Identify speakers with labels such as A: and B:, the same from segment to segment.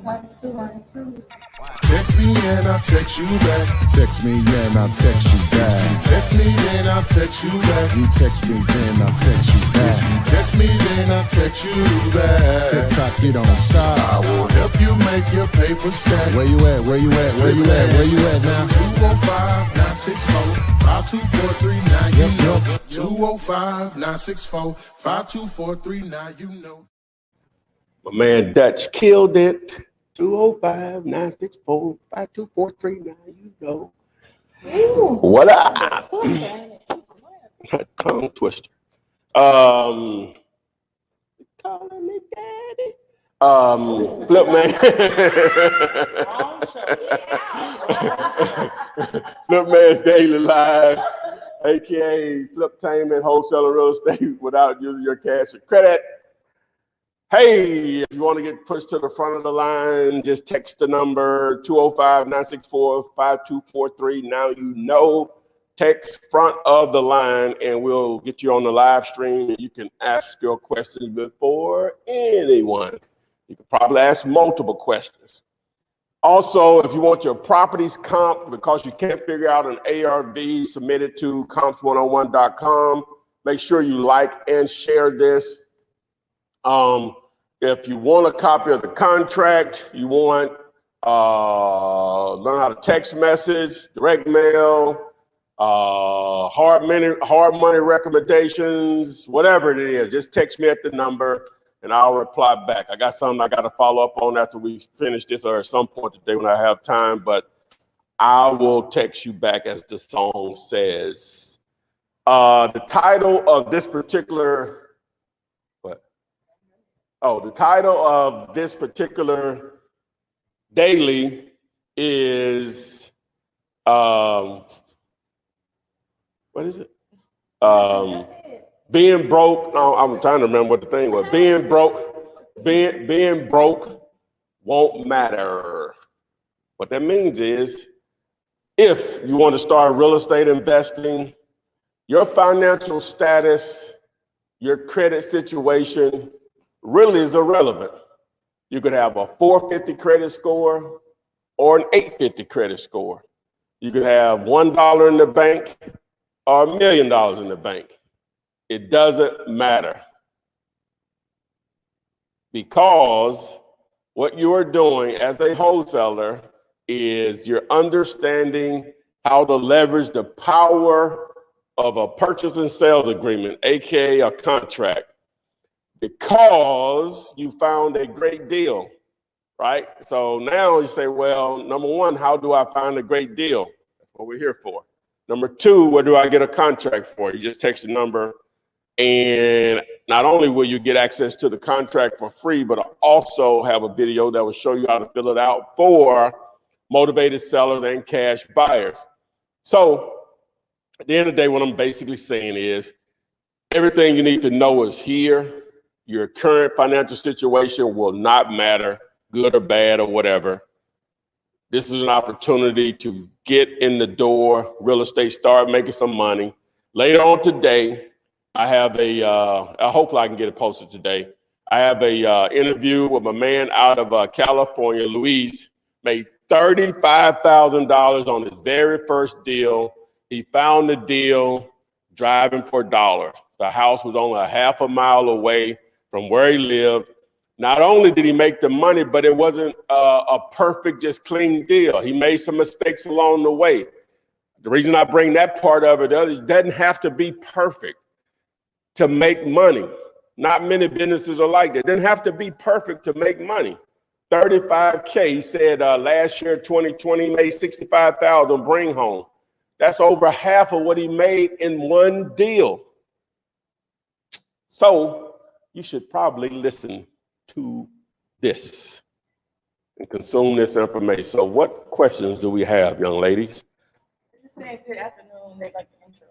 A: 1, 2, 1, 2.
B: Text me and I'll text you back. Text me and I'll text you back. Text me then I'll text you back. You text me then I'll text you back. You text me then I'll text you back. TikTok, you don't stop. I will help you make your paper stack. Where you at? Where you at? Where you at? Where you at now? 205-964-5243. Now you know. 205-964-5243. Now you know.
C: My man Dutch killed it. 205-964-5243. Now you know.
A: Ooh.
C: What up? Tongue twister. Calling me daddy. Flip man. Flip Man's Daily Live, aka Fliptainment Wholesaler Real Estate without using your cash or credit. Hey, if you want to get pushed to the front of the line, just text the number 205-964-5243. Now you know. Text front of the line and we'll get you on the live stream and you can ask your questions before anyone. You can probably ask multiple questions. Also, if you want your properties comped because you can't figure out an ARV, submit it to comps101.com. Make sure you like and share this. If you want a copy of the contract, you want learn how to text message, direct mail, hard money recommendations, whatever it is, just text me at the number and I'll reply back. I got something I got to follow up on after we finish this or at some point today when I have time, but I will text you back as the song says. The title of this particular daily is what is it? Being broke. No, I'm trying to remember what the thing was. Being broke won't matter. What that means is if you want to start real estate investing, your financial status, your credit situation really is irrelevant. You could have a 450 credit score or an 850 credit score. You could have $1 in the bank or $1 million in the bank. It doesn't matter. Because what you are doing as a wholesaler is you're understanding how to leverage the power of a purchase and sales agreement, AKA a contract, because you found a great deal, right? So now you say, well, number one, how do I find a great deal? That's what we're here for. Number two, where do I get a contract for? You just text the number, and not only will you get access to the contract for free, but I'll also have a video that will show you how to fill it out for motivated sellers and cash buyers. So at the end of the day, what I'm basically saying is everything you need to know is here. Your current financial situation will not matter, good or bad or whatever. This is an opportunity to get in the door, real estate, start making some money. Later on today, I have hopefully I can get it posted today. I have a interview with a man out of California, Luis, made $35,000 on his very first deal. He found the deal driving for dollars. The house was only a half a mile away from where he lived. Not only did he make the money, but it wasn't a perfect, just clean deal. He made some mistakes along the way. The reason I bring that part of it is it doesn't have to be perfect to make money. Not many businesses are like that. It doesn't have to be perfect to make money. 35K, he said last year, 2020, made 65,000 bring home. That's over half of what he made in one deal. So you should probably listen to this and consume this information. So what questions do we have, young ladies?
A: Just saying good afternoon, they like the intro.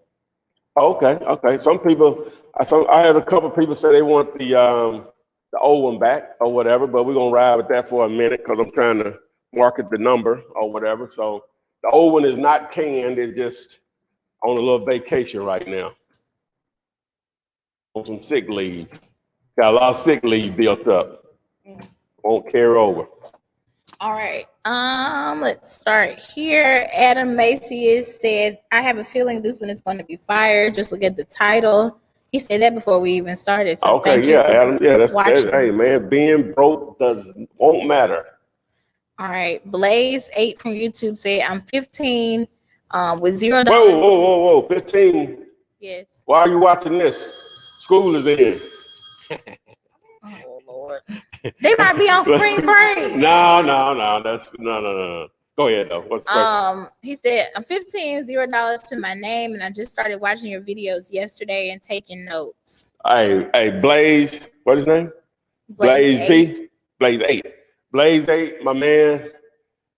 C: Okay. Some people, I had a couple of people say they want the old one back or whatever, but we're gonna ride with that for a minute because I'm trying to market the number or whatever. So the old one is not canned, it's just on a little vacation right now. On some sick leave. Got a lot of sick leave built up. Won't carry over.
D: All right. Let's start here. Adam Macias said, I have a feeling this one is going to be fire. Just look at the title. He said that before we even started. So
C: Okay,
D: thank you
C: yeah,
D: for
C: Adam. Yeah, that's
D: watching.
C: hey man, being broke won't matter.
D: All right. Blaze 8 from YouTube said, I'm 15 with $0.
C: Whoa, 15.
D: Yes.
C: Why are you watching this? School is in.
D: Oh Lord. They might be on spring break.
C: No. That's no. Go ahead though. What's the question?
D: He said, I'm 15, $0 to my name, and I just started watching your videos yesterday and taking notes.
C: Hey, Blaze, what's his name? Blaze B. Blaze 8. Blaze 8, my man,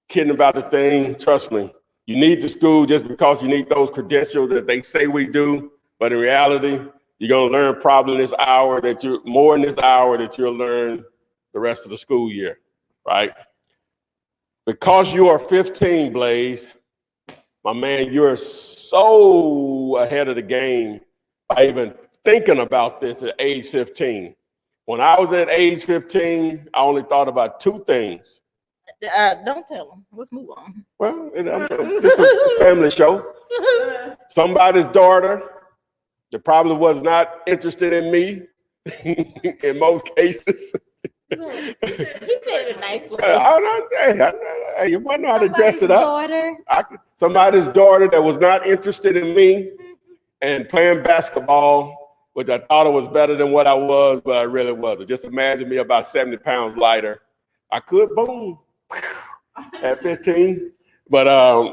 C: kidding about the thing. Trust me, you need the school just because you need those credentials that they say we do. But in reality, you're gonna learn probably in this hour more in this hour that you'll learn the rest of the school year, right? Because you are 15, Blaze, my man, you're so ahead of the game by even thinking about this at age 15. When I was at age 15, I only thought about two things.
D: Don't tell them. Let's move on.
C: Well, this is a family show. Somebody's daughter that probably was not interested in me in most cases.
D: He said it a nice way.
C: You might know how to dress it up.
D: Daughter.
C: Somebody's daughter that was not interested in me and playing basketball, which I thought it was better than what I was, but I really wasn't. Just imagine me about 70 pounds lighter. I could boom at 15, but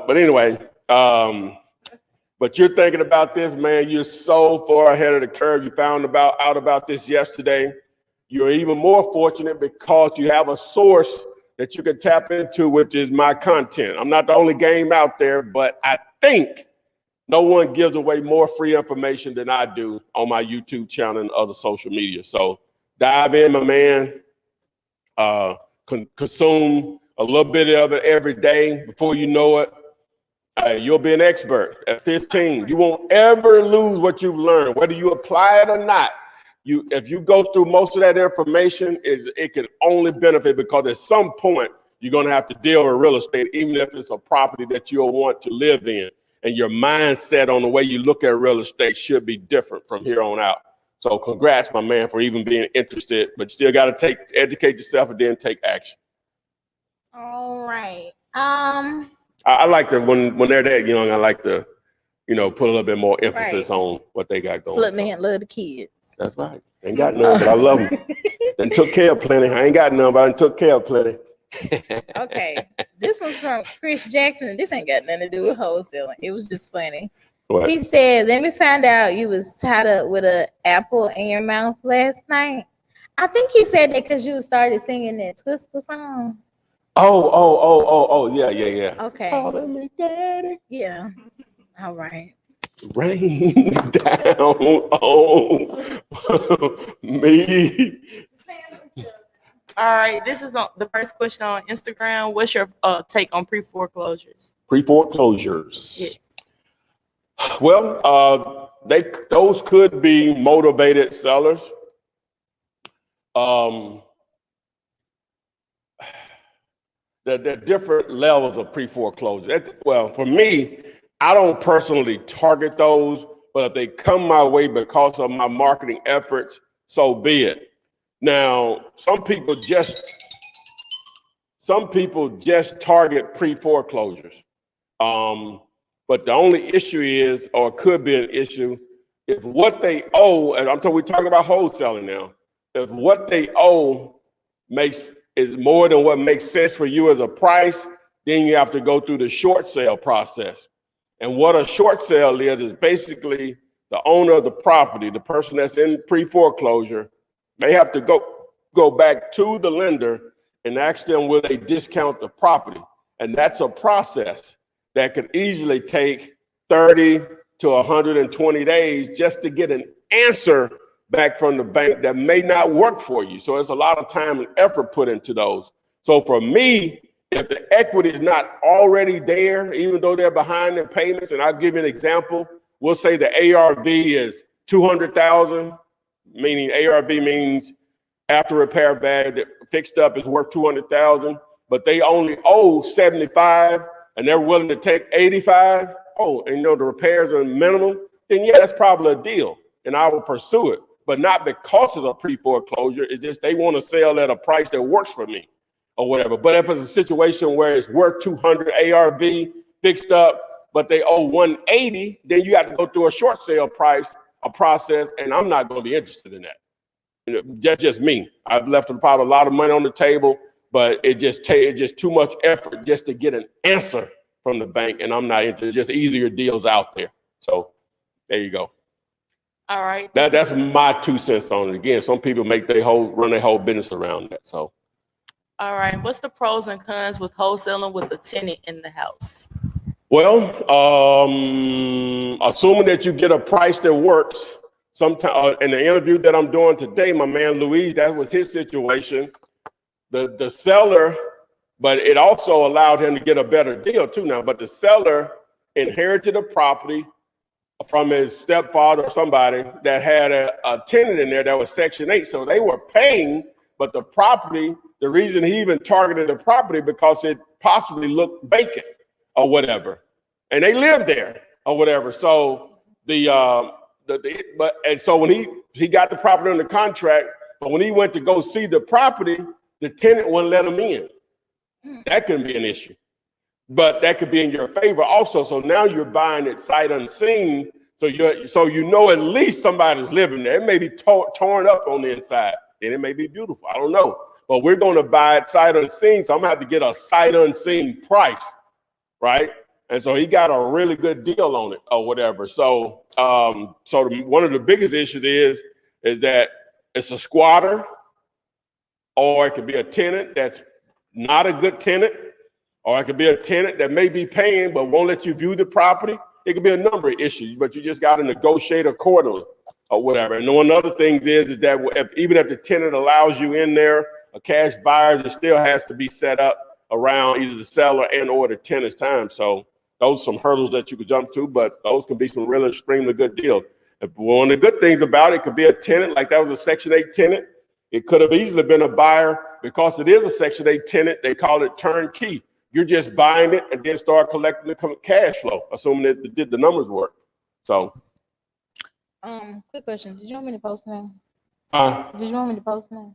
C: anyway, but you're thinking about this, man. You're so far ahead of the curve. You found out about this yesterday. You're even more fortunate because you have a source that you can tap into, which is my content. I'm not the only game out there, but I think no one gives away more free information than I do on my YouTube channel and other social media. So dive in, my man. Consume a little bit of it every day. Before you know it, you'll be an expert at 15. You won't ever lose what you've learned, whether you apply it or not. If you go through most of that information, it can only benefit because at some point you're going to have to deal with real estate, even if it's a property that you'll want to live in. And your mindset on the way you look at real estate should be different from here on out. So congrats, my man, for even being interested, but you still got to educate yourself and then take action.
D: All right.
C: I like to, when they're that young, I like to, put a little bit more emphasis on what they got going.
D: Flip man, love the kids.
C: That's right. Ain't got none, but I love them. Then took care of plenty. I ain't got none, but I took care of plenty.
D: Okay. This one's from Chris Jackson. This ain't got nothing to do with wholesaling. It was just funny. What? He said, let me find out you was tied up with an apple in your mouth last night. I think he said that because you started singing that Twister song.
C: Oh, yeah.
D: Okay.
C: Calling me daddy.
D: Yeah. All right.
C: Rain down on me.
A: All right, this is the first question on Instagram. What's your take on pre-foreclosures?
C: Pre-foreclosures.
A: Yeah.
C: Well, those could be motivated sellers. There are different levels of pre-foreclosure. Well, for me, I don't personally target those, but if they come my way because of my marketing efforts, so be it. Now, some people just target pre-foreclosures. But the only issue is, or could be an issue, if what they owe, and we're talking about wholesaling now, if what they owe is more than what makes sense for you as a price, then you have to go through the short sale process. And what a short sale is basically the owner of the property, the person that's in pre-foreclosure, they have to go back to the lender and ask them will they discount the property. And that's a process that could easily take 30 to 120 days just to get an answer back from the bank that may not work for you. So there's a lot of time and effort put into those. So for me, if the equity is not already there, even though they're behind in payments, and I'll give you an example, we'll say the ARV is 200,000, meaning ARV means after repair value, fixed up is worth 200,000, but they only owe 75 and they're willing to take 85, and you know the repairs are minimum, then yeah, that's probably a deal and I will pursue it, but not because of a pre-foreclosure. It's just they want to sell at a price that works for me or whatever. But if it's a situation where it's worth 200 ARV fixed up, but they owe 180, then you have to go through a short sale process, and I'm not going to be interested in that. You know, that's just me. I've left probably a lot of money on the table, but it's just too much effort just to get an answer from the bank, and I'm not into just easier deals out there. So there you go.
A: All right.
C: That's my 2 cents on it. Again, some people run their whole business around that. So.
A: All right. What's the pros and cons with wholesaling with a tenant in the house?
C: Well, assuming that you get a price that works, sometime in the interview that I'm doing today, my man Luis, that was his situation. The seller, but it also allowed him to get a better deal too now. But the seller inherited a property from his stepfather or somebody that had a tenant in there that was Section 8. So they were paying, but the property, the reason he even targeted the property because it possibly looked vacant or whatever, and they lived there or whatever. So so when he got the property under contract, but when he went to go see the property, the tenant wouldn't let him in. That could be an issue, but that could be in your favor also. So now you're buying it sight unseen. So you know at least somebody's living there. It may be torn up on the inside, and it may be beautiful. I don't know. But we're going to buy it sight unseen, so I'm going to have to get a sight unseen price, right? And so he got a really good deal on it or whatever. So one of the biggest issues is that it's a squatter, or it could be a tenant that's not a good tenant, or it could be a tenant that may be paying but won't let you view the property. It could be a number of issues, but you just got to negotiate accordingly or whatever. And one of the other things is that even if the tenant allows you in there, a cash buyer, it still has to be set up around either the seller and or the tenant's time. So those are some hurdles that you could jump to, but those can be some really extremely good deals. One of the good things about it could be a tenant, like that was a Section 8 tenant. It could have easily been a buyer because it is a Section 8 tenant. They call it turnkey. You're just buying it and then start collecting the cash flow, assuming that the numbers work. So.
D: Quick question. Did you want me to post now?
C: Did
D: you want me to post now?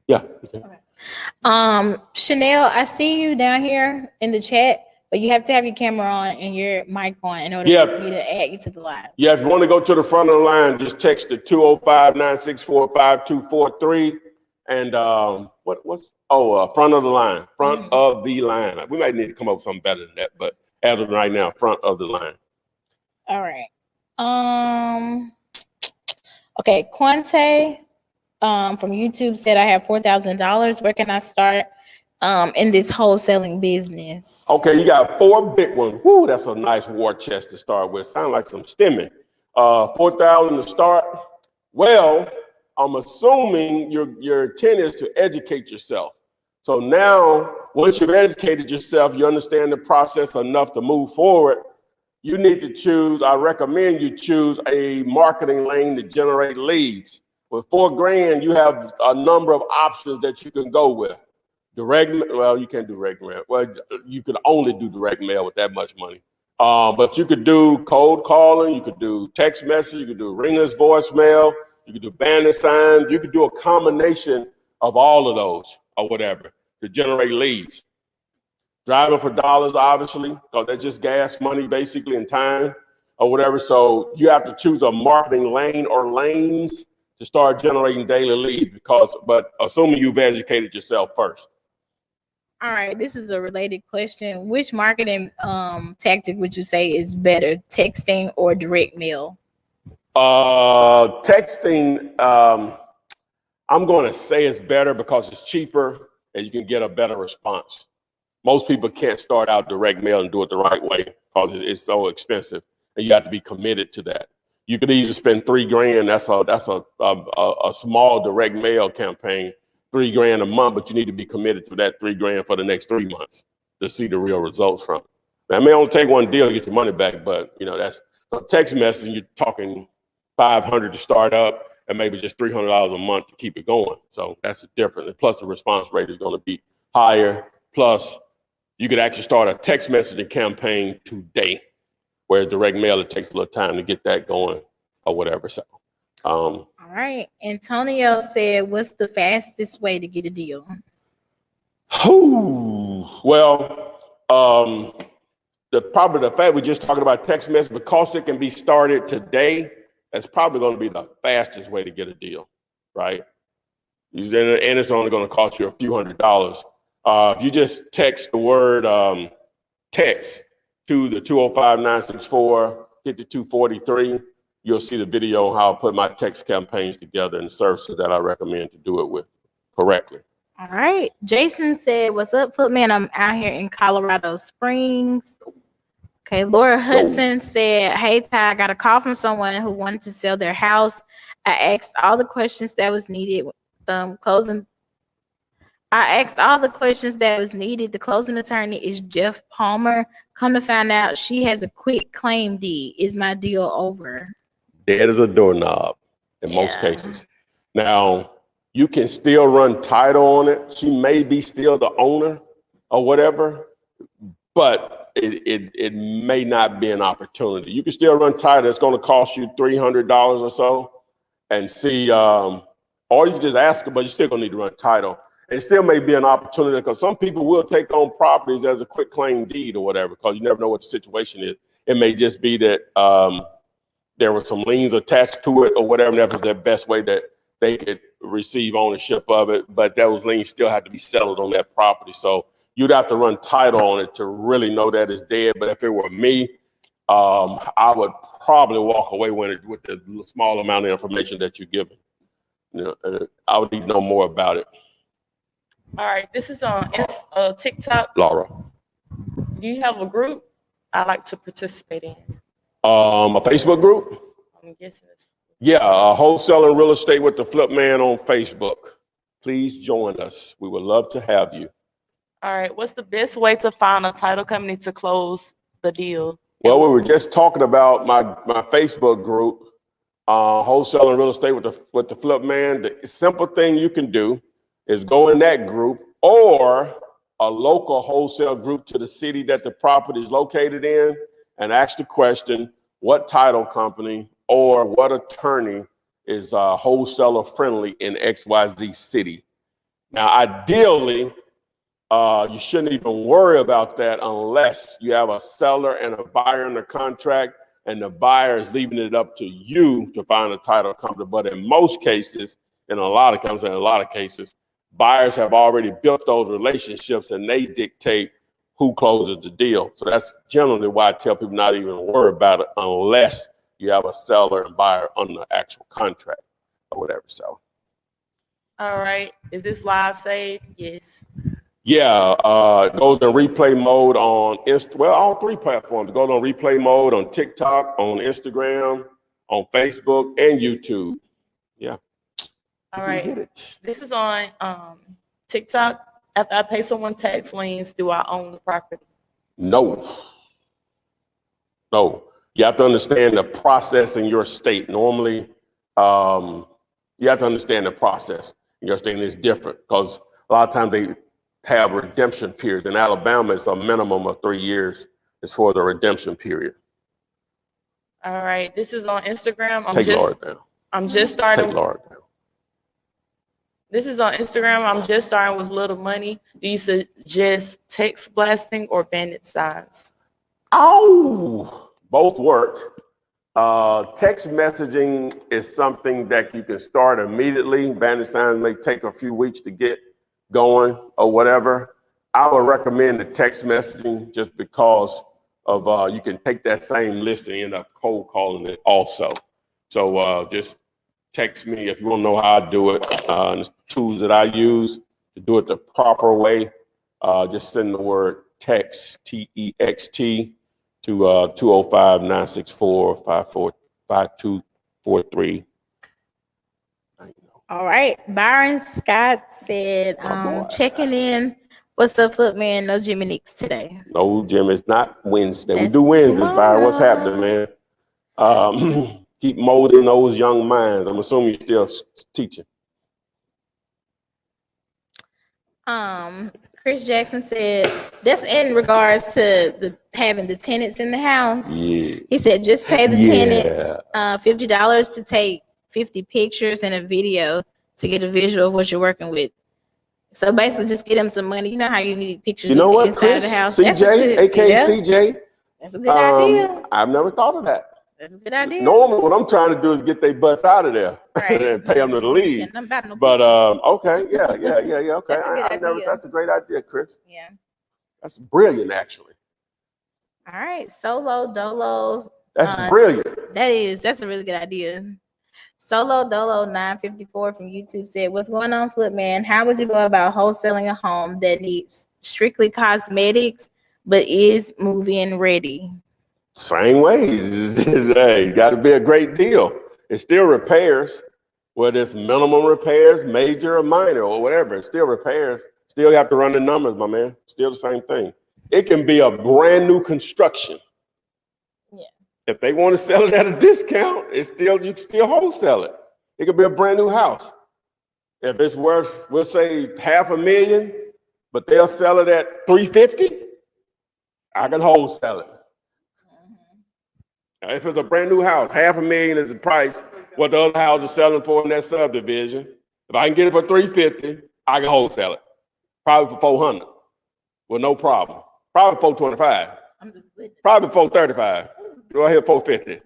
C: Yeah.
D: Okay. Chanel, I see you down here in the chat, but you have to have your camera on and your mic on in order for me to add you to the live.
C: Yeah, if you want to go to the front of the line, just text the 205-964-5243. And front of the line. Front of the line. We might need to come up with something better than that, but as of right now, front of the line.
D: All right. Okay, Quante from YouTube said I have $4,000. Where can I start in this wholesaling business?
C: Okay, you got 4 big ones. Woo, that's a nice war chest to start with. Sound like some stimming. 4,000 to start. Well, I'm assuming your intent is to educate yourself. So now, once you've educated yourself, you understand the process enough to move forward. You need to choose, I recommend you choose a marketing lane to generate leads. With $4,000, you have a number of options that you can go with. You can't do direct mail. Well, you could only do direct mail with that much money. But you could do cold calling, you could do text message, you could do ringless voicemail, you could do banner signs, you could do a combination of all of those or whatever to generate leads. Driving for dollars, obviously, because that's just gas money basically and time or whatever. So you have to choose a marketing lane or lanes to start generating daily leads but assuming you've educated yourself first.
D: All right, this is a related question. Which marketing tactic would you say is better, texting or direct mail?
C: Texting, I'm going to say it's better because it's cheaper and you can get a better response. Most people can't start out direct mail and do it the right way because it's so expensive, and you have to be committed to that. You could either spend $3,000. That's a small direct mail campaign, $3,000 a month, but you need to be committed to that $3,000 for the next 3 months to see the real results from it. Now, it may only take one deal to get your money back, but that's text messaging. You're talking $500 to start up, and maybe just $300 a month to keep it going. So that's the difference. And plus, the response rate is going to be higher. Plus, you could actually start a text messaging campaign today, whereas direct mail, it takes a little time to get that going or whatever. So,
D: all right. Antonio said, what's the fastest way to get a deal?
C: Well, the fact we're just talking about text message, because it can be started today, that's probably going to be the fastest way to get a deal, right? And it's only going to cost you a few $100s. If you just text the word text to the 205-964-5243, you'll see the video on how I put my text campaigns together and the services that I recommend to do it with correctly.
D: All right. Jason said, what's up, Footman? I'm out here in Colorado Springs. Okay. Laura Hudson said, hey, Ty, I got a call from someone who wanted to sell their house. I asked all the questions that was needed. The closing attorney is Jeff Palmer. Come to find out, she has a quick claim deed. Is my deal over?
C: Dead as a doorknob in most cases. Now, you can still run title on it. She may be still the owner or whatever, but it may not be an opportunity. You can still run title. It's going to cost you $300 or so, and see, or you can just ask her, but you're still going to need to run title. And it still may be an opportunity, because some people will take on properties as a quick claim deed or whatever, because you never know what the situation is. It may just be that there were some liens attached to it or whatever, and that was their best way that they could receive ownership of it, but those liens still have to be settled on that property. So you'd have to run title on it to really know that it's dead. But if it were me, I would probably walk away with the small amount of information that you're given. I would need to know more about it.
A: All right, this is on TikTok.
C: Laura,
A: do you have a group I like to participate in?
C: A Facebook group?
A: I'm guessing it's.
C: Yeah, Wholesaling Real Estate with the Flip Man on Facebook. Please join us. We would love to have you.
A: All right, what's the best way to find a title company to close the deal?
C: Well, we were just talking about my Facebook group, Wholesaling Real Estate with the Flip Man. The simple thing you can do is go in that group, or a local wholesale group to the city that the property is located in, and ask the question, what title company or what attorney is wholesaler friendly in XYZ city? Now, ideally, you shouldn't even worry about that unless you have a seller and a buyer in the contract, and the buyer is leaving it up to you to find a title company. But in most cases, in a lot of cases, buyers have already built those relationships and they dictate who closes the deal. So that's generally why I tell people not even worry about it unless you have a seller and buyer on the actual contract or whatever. So.
A: All right. Is this live saved? Yes.
C: Yeah, it goes in replay mode on all three platforms. It goes on replay mode on TikTok, on Instagram, on Facebook, and YouTube. Yeah.
A: All right. This is on TikTok. After I pay someone tax liens, do I own the property?
C: No. You have to understand the process in your state. Normally, you have to understand the process in your state, and it's different because a lot of times they have redemption periods. In Alabama, it's a minimum of 3 years as for the redemption period.
A: All right. This is on Instagram.
C: Take Laura down.
A: I'm just starting.
C: Take Laura down.
A: This is on Instagram. I'm just starting with little money. Do you suggest text blasting or bandit signs?
C: Oh, both work. Text messaging is something that you can start immediately. Bandit signs may take a few weeks to get going or whatever. I would recommend the text messaging just because of you can take that same list and end up cold calling it also. So just text me if you want to know how I do it. The tools that I use to do it the proper way, just send the word text, T-E-X-T, to 205-964-5243.
D: All right. Byron Scott said, checking in. What's up, Footman? No Jimmy Nicks today.
C: No, Jim, it's not Wednesday.
D: That's
C: we do Wednesdays,
D: tomorrow.
C: Byron. What's happening, man? Keep molding those young minds. I'm assuming you're still teaching.
D: Chris Jackson said that's in regards to having the tenants in the house.
C: Yeah.
D: He said just pay the tenants $50 to take 50 pictures and a video to get a visual of what you're working with. So basically, just get them some money. You know how you need pictures
C: You know
D: of the
C: what,
D: inside
C: Chris?
D: of the house.
C: CJ, aka CJ.
D: That's a good idea.
C: I've never thought of that.
D: That's a good idea.
C: Normally, what I'm trying to do is get their butts out of there and pay them to leave. But okay, yeah. Okay, that's a great idea, Chris.
D: Yeah,
C: that's brilliant, actually.
D: All right, Solo Dolo.
C: That's brilliant.
D: That's a really good idea. Solo Dolo 954 from YouTube said, "What's going on, Flip Man? How would you go about wholesaling a home that needs strictly cosmetics but is move-in ready?"
C: Same way. Hey, got to be a great deal. It's still repairs, whether it's minimum repairs, major or minor or whatever. It's still repairs. Still have to run the numbers, my man. Still the same thing. It can be a brand new construction.
D: Yeah.
C: If they want to sell it at a discount, you can still wholesale it. It could be a brand new house. If it's worth, we'll say $500,000, but they'll sell it at $350,000, I can wholesale it. If it's a brand new house, $500,000 is the price what the other house is selling for in that subdivision. If I can get it for $350,000, I can wholesale it. Probably for $400,000, with no problem. Probably $425,000. Probably $435,000. Go ahead, $450,000.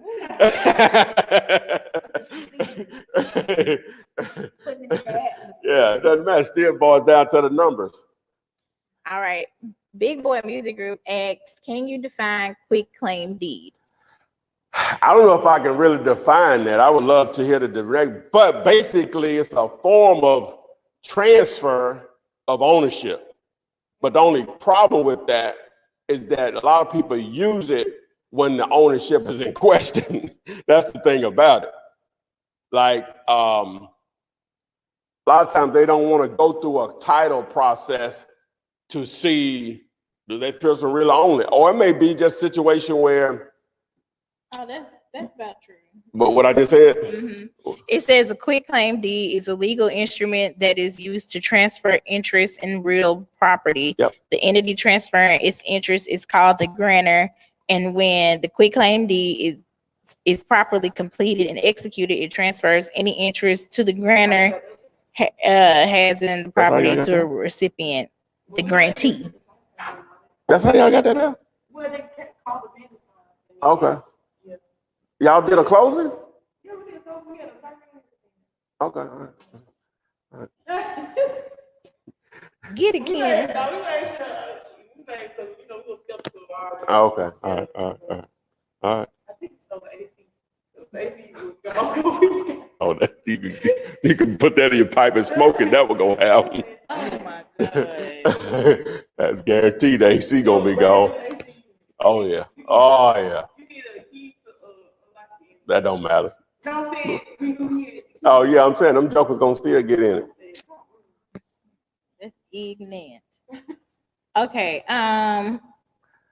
C: Yeah, it doesn't matter. Still boils down to the numbers.
D: All right. Big Boy Music Group asks, "Can you define quick claim deed?"
C: I don't know if I can really define that. I would love to hear the direct, but basically it's a form of transfer of ownership. But the only problem with that is that a lot of people use it when the ownership is in question. That's the thing about it. Like a lot of times they don't want to go through a title process to see do that person really own it, or it may be just a situation where.
D: Oh, that's about true.
C: But what I just said?
D: Mm-hmm. It says a quick claim deed is a legal instrument that is used to transfer interest in real property.
C: Yep.
D: The entity transferring its interest is called the grantor, and when the quick claim deed is properly completed and executed, it transfers any interest to the grantor has in the property to a recipient, the grantee.
C: That's how y'all got that out? Okay. Y'all did a closing? Yeah, we did a closing. Okay. All right.
D: Get it, Ken.
C: Okay. All right. I think so. Oh, that you can put that in your pipe and smoke it. That will go happen.
D: Oh my God.
C: That's guaranteed. The AC gonna be gone. Oh yeah. Oh yeah. That don't matter. Oh yeah, I'm saying them jokers gonna still get in it.
D: That's ignorant. Okay.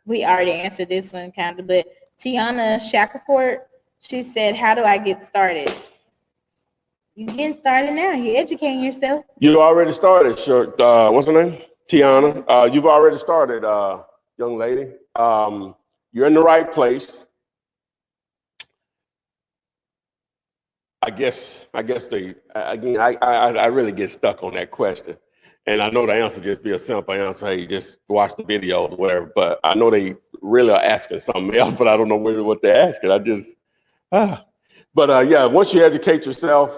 D: We already answered this one kind of, but Tiana Shackelford, she said, "How do I get started?" You getting started now. You're educating yourself.
C: You already started, sure. What's her name? Tiana. You've already started, young lady. You're in the right place. I guess I really get stuck on that question. And I know the answer just be a simple answer. Hey, just watch the video or whatever. But I know they really are asking something else, but I don't know really what they're asking. Yeah, once you educate yourself,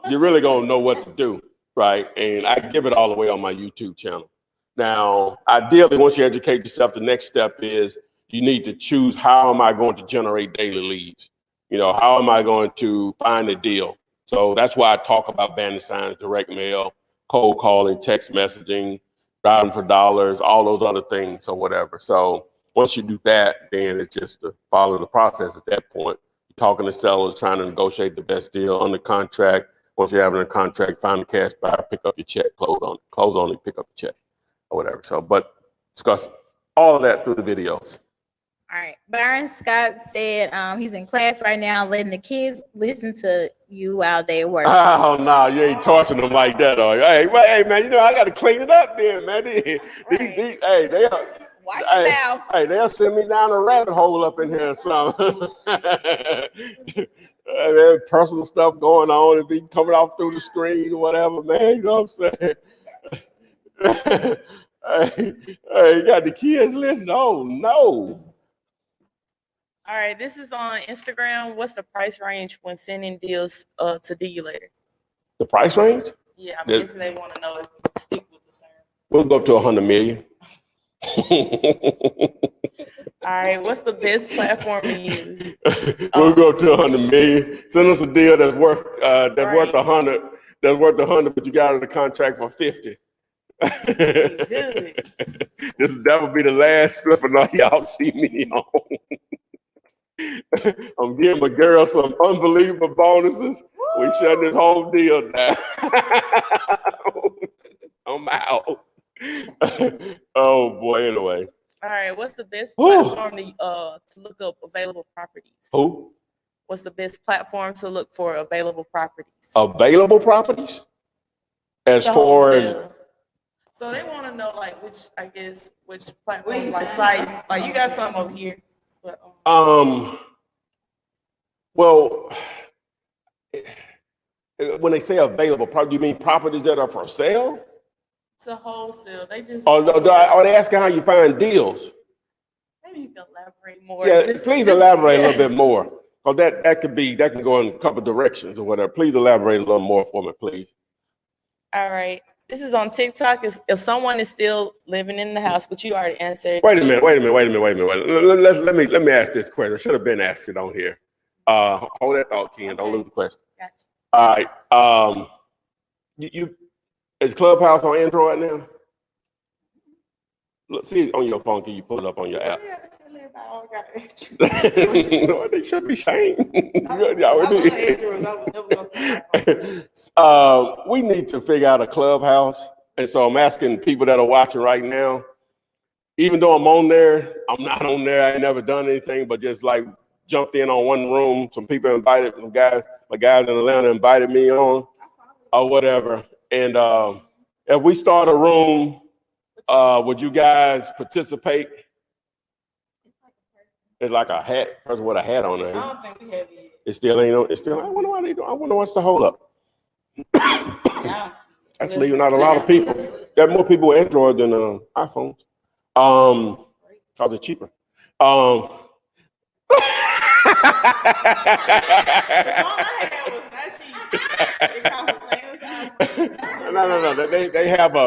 C: you're really gonna know what to do, right? And I give it all away on my YouTube channel. Now, ideally, once you educate yourself, the next step is you need to choose, how am I going to generate daily leads? How am I going to find a deal? So that's why I talk about banner signs, direct mail, cold calling, text messaging, driving for dollars, all those other things or whatever. So once you do that, then it's just to follow the process at that point. You're talking to sellers, trying to negotiate the best deal under contract. Once you're having a contract, find a cash buyer, pick up your check, close on it, pick up the check or whatever. So, but discuss all of that through the videos.
D: All right. Byron Scott said he's in class right now, letting the kids listen to you while they work.
C: Oh no, you ain't tossing them like that. Hey, man, you know I got to clean it up, then, man. These, hey, they are.
D: Watch your mouth.
C: Hey, they'll send me down a rabbit hole up in here or something. There's personal stuff going on. It be coming off through the screen or whatever, man. You know what I'm saying? Hey, you got the kids listening. Oh no.
A: All right, this is on Instagram. What's the price range when sending deals to D later?
C: The price range?
A: Yeah, I'm guessing they want to know if you stick with the same.
C: We'll go up to 100 million.
A: All right, what's the best platform to use?
C: We'll go up to 100 million. Send us a deal that's worth worth 100. That's worth 100, but you got it a contract for 50.
A: Good.
C: That would be the last flipping on y'all see me on. I'm giving my girl some unbelievable bonuses. We shut this whole deal down. I'm out. Oh boy, anyway.
A: All right, what's the best platform to look up available properties?
C: Who?
A: What's the best platform to look for available properties?
C: Available properties? As far as
A: so they want to know like which platform, like sites, like you got some over here. But,
C: well, when they say available property, you mean properties that are for sale?
A: To wholesale, they just.
C: Are they asking how you find deals?
A: Maybe you can elaborate more.
C: Yeah, please elaborate a little bit more. Oh, that can go in a couple directions or whatever. Please elaborate a little more for me, please.
A: All right. This is on TikTok. If someone is still living in the house, but you already answered.
C: Wait a minute. Let me ask this question. I should have been asked it on here. Hold that thought, Ken. Don't lose the question.
A: Gotcha.
C: All right. You is Clubhouse on Android now? Look, see it on your phone. Can you pull it up on your app?
A: Yeah, tell everybody.
C: They should be shamed. We need to figure out a Clubhouse. And so I'm asking people that are watching right now, even though I'm on there, I'm not on there. I ain't never done anything but just like jumped in on one room. Some people invited, my guys in Atlanta invited me on or whatever. And if we start a room, would you guys participate? It's like a hat, person with a hat on there.
A: I don't think we have it.
C: It still ain't on. It still. I wonder why they do. I wonder what's the hold up. That's leaving out a lot of people. There are more people with Android than iPhones. Cause they're cheaper.
A: No.
C: They have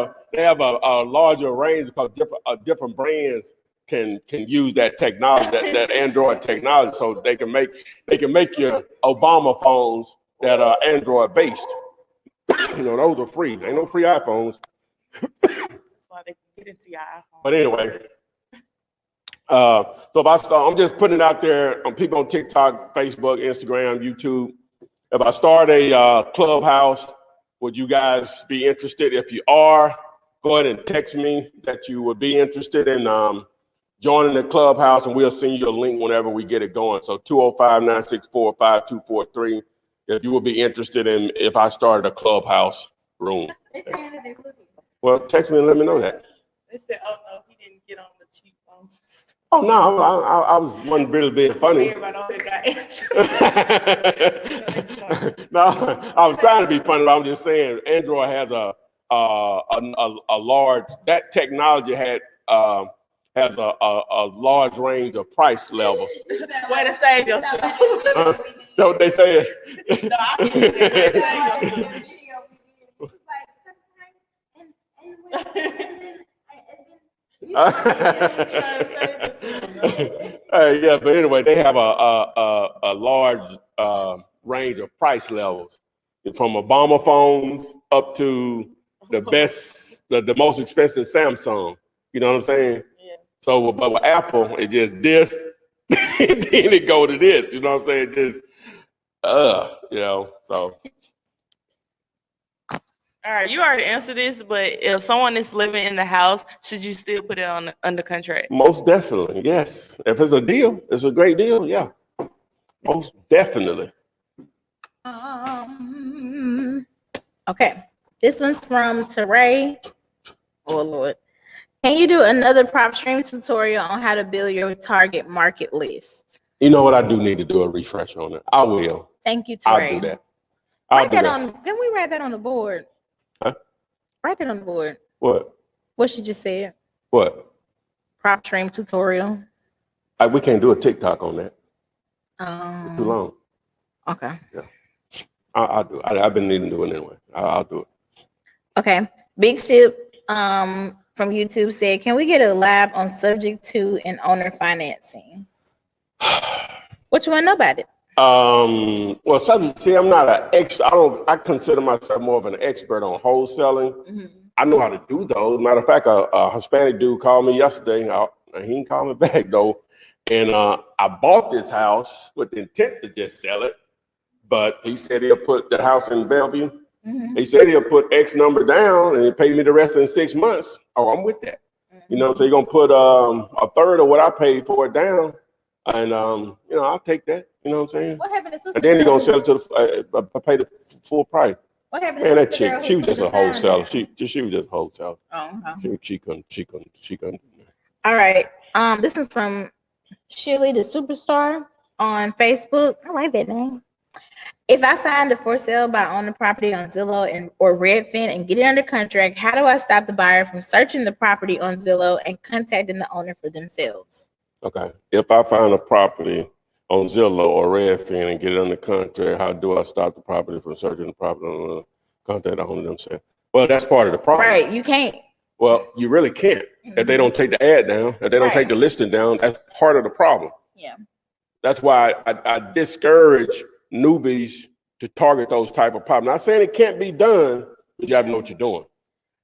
C: a larger range because different brands can use that technology, that Android technology, so they can make your Obama phones that are Android based. You know, those are free. Ain't no free iPhones.
A: That's why they can get into your iPhone.
C: But anyway, so if I start, I'm just putting it out there on people on TikTok, Facebook, Instagram, YouTube. If I start a Clubhouse, would you guys be interested? If you are, go ahead and text me that you would be interested in joining the Clubhouse, and we'll send you a link whenever we get it going. So 205-964-5243, if you would be interested in if I started a Clubhouse room. Well, text me and let me know that.
A: They said, oh no, he didn't get on the cheap phone.
C: Oh no, I wasn't really being funny. No, I was trying to be funny, but I'm just saying Android has a large, that technology has a large range of price levels.
A: Way to save yourself.
C: That's what they say.
A: No, I said way to
C: Yeah, but anyway, they have a large range of price levels, from Obama phones up to the best, the most expensive Samsung. You know what I'm saying?
A: Yeah.
C: So, but with Apple, it just this, then it go to this. You know what I'm saying? Just, you know. So,
A: All right, you already answered this, but if someone is living in the house, should you still put it on under contract?
C: Most definitely, yes. If it's a deal, it's a great deal, yeah. Most definitely.
D: Okay. This one's from Teray. Oh Lord. Can you do another prop stream tutorial on how to build your target market list?
C: You know what? I do need to do a refresh on it. I will.
D: Thank you, Teray.
C: I'll do that. I'll do that.
D: Can we write that on the board?
C: Huh?
D: Write that on the board.
C: What?
D: What she just said.
C: What?
D: Prop stream tutorial.
C: We can't do a TikTok on that. It's too long.
D: Okay.
C: Yeah. I'll do it. I've been needing to do it anyway. I'll do it.
D: Okay. Big Sip from YouTube said, can we get a lab on subject to and owner financing? What you want to know about it?
C: Well, see, I'm not an expert. I consider myself more of an expert on wholesaling.
D: Mm-hmm.
C: I know how to do those. Matter of fact, a Hispanic dude called me yesterday. He didn't call me back though. And I bought this house with the intent to just sell it. But he said he'll put the house in Bellevue.
D: Mm-hmm.
C: He said he'll put X number down and he'll pay me the rest in 6 months. Oh, I'm with that.
D: Mm-hmm.
C: You know, so you're going to put a third of what I paid for it down. And, you know, I'll take that. You know what I'm saying?
D: What happened to Sister
C: And then you're
D: Girl?
C: going to sell it to pay the full price.
D: What happened
C: Man,
D: to
C: that
D: Sister Girl
C: chick,
D: who
C: she was
D: took
C: just a
D: the time
C: wholesaler.
D: down?
C: She was just a wholesaler.
D: Oh, okay.
C: She couldn't.
D: All right. This is from Shirley the Superstar on Facebook. I like that name. If I find a for sale by owner property on Zillow or Redfin and get it under contract, how do I stop the buyer from searching the property on Zillow and contacting the owner for themselves?
C: Okay. If I find a property on Zillow or Redfin and get it under contract, how do I stop the property from searching the property on contact the owner themselves? Well, that's part of the problem.
D: Right. You can't.
C: Well, you really can't.
D: Mm-hmm.
C: If they don't take the ad down, if they don't take the listing down, that's part of the problem.
D: Yeah.
C: That's why I discourage newbies to target those type of problems. Not saying it can't be done, but you have to know what you're doing.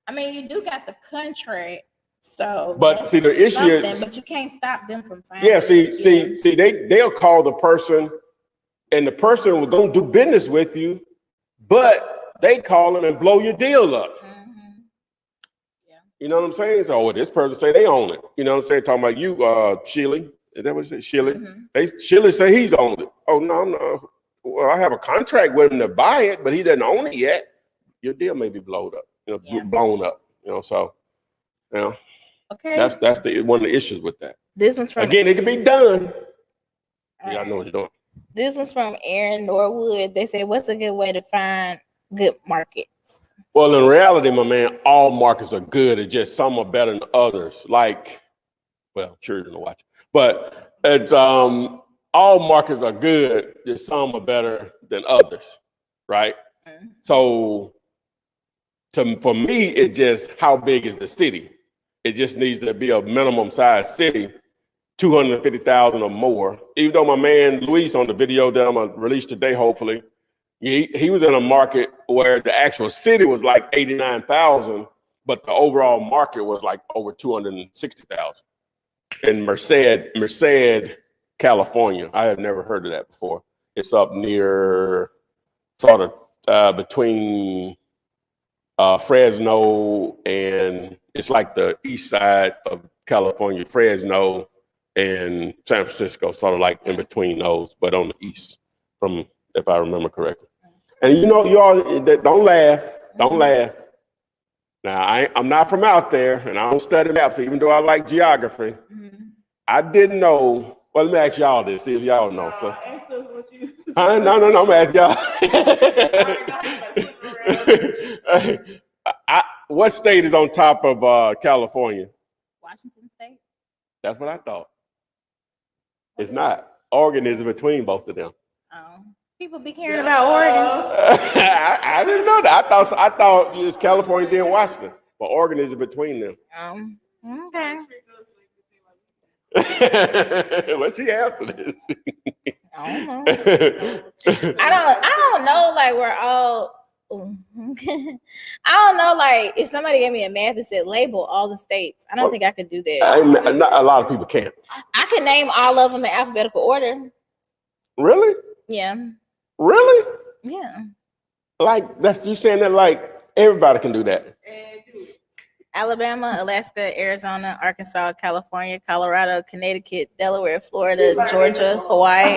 D: I mean, you do got the contract, so.
C: But see, the issue is,
D: but you can't stop them from finding.
C: yeah. See, they'll call the person, and the person will go do business with you, but they call them and blow your deal up.
D: Mm-hmm. Yeah.
C: You know what I'm saying? So this person say they own it. You know what I'm saying? Talking about you, Shirley. Is that what it says? Shirley.
D: Mm-hmm.
C: Shirley say he's owned it. Oh no. Well, I have a contract with him to buy it, but he doesn't own it yet. Your deal may be blown up. Blown up. You know, so
D: Okay.
C: That's one of the issues with that.
D: This one's from
C: Again, it can be done. You gotta know what you're doing.
D: This one's from Aaron Norwood. They say, what's a good way to find good markets?
C: Well, in reality, my man, all markets are good. It's just some are better than others. Like, well, children will watch, but it's all markets are good. Just some are better than others, right? Mm-hmm. So, for me, it's just how big is the city? It just needs to be a minimum size city, 250,000 or more. Even though my man Luis on the video that I'm gonna release today, hopefully, he was in a market where the actual city was like 89,000, but the overall market was like over 260,000 in Merced, California. I have never heard of that before. It's up near sort of between Fresno, and it's like the east side of California, Fresno and San Francisco, sort of like in between those, but on the east, from if I remember correctly. And you know, y'all don't laugh. Now I'm not from out there, and I don't study maps, even though I like geography. Mm-hmm. I didn't know. Well, let me ask y'all this, see if y'all know. So, no, I'm gonna ask y'all. What state is on top of California?
D: Washington State.
C: That's what I thought. It's not. Oregon is between both of them.
D: Oh, people be caring about Oregon.
C: I didn't know that. I thought it was California then Washington, but Oregon is between them.
D: Okay.
C: What's she answered?
D: I don't know. I don't know. Like we're all. I don't know. Like if somebody gave me a map and said label all the states, I don't think I could do that.
C: Not a lot of people can't.
D: I could name all of them in alphabetical order.
C: Really?
D: Yeah.
C: Really?
D: Yeah.
C: Like that's you saying that like Everybody can do that.
D: Alabama, Alaska, Arizona, Arkansas, California, Colorado, Connecticut, Delaware, Florida, Georgia, Hawaii,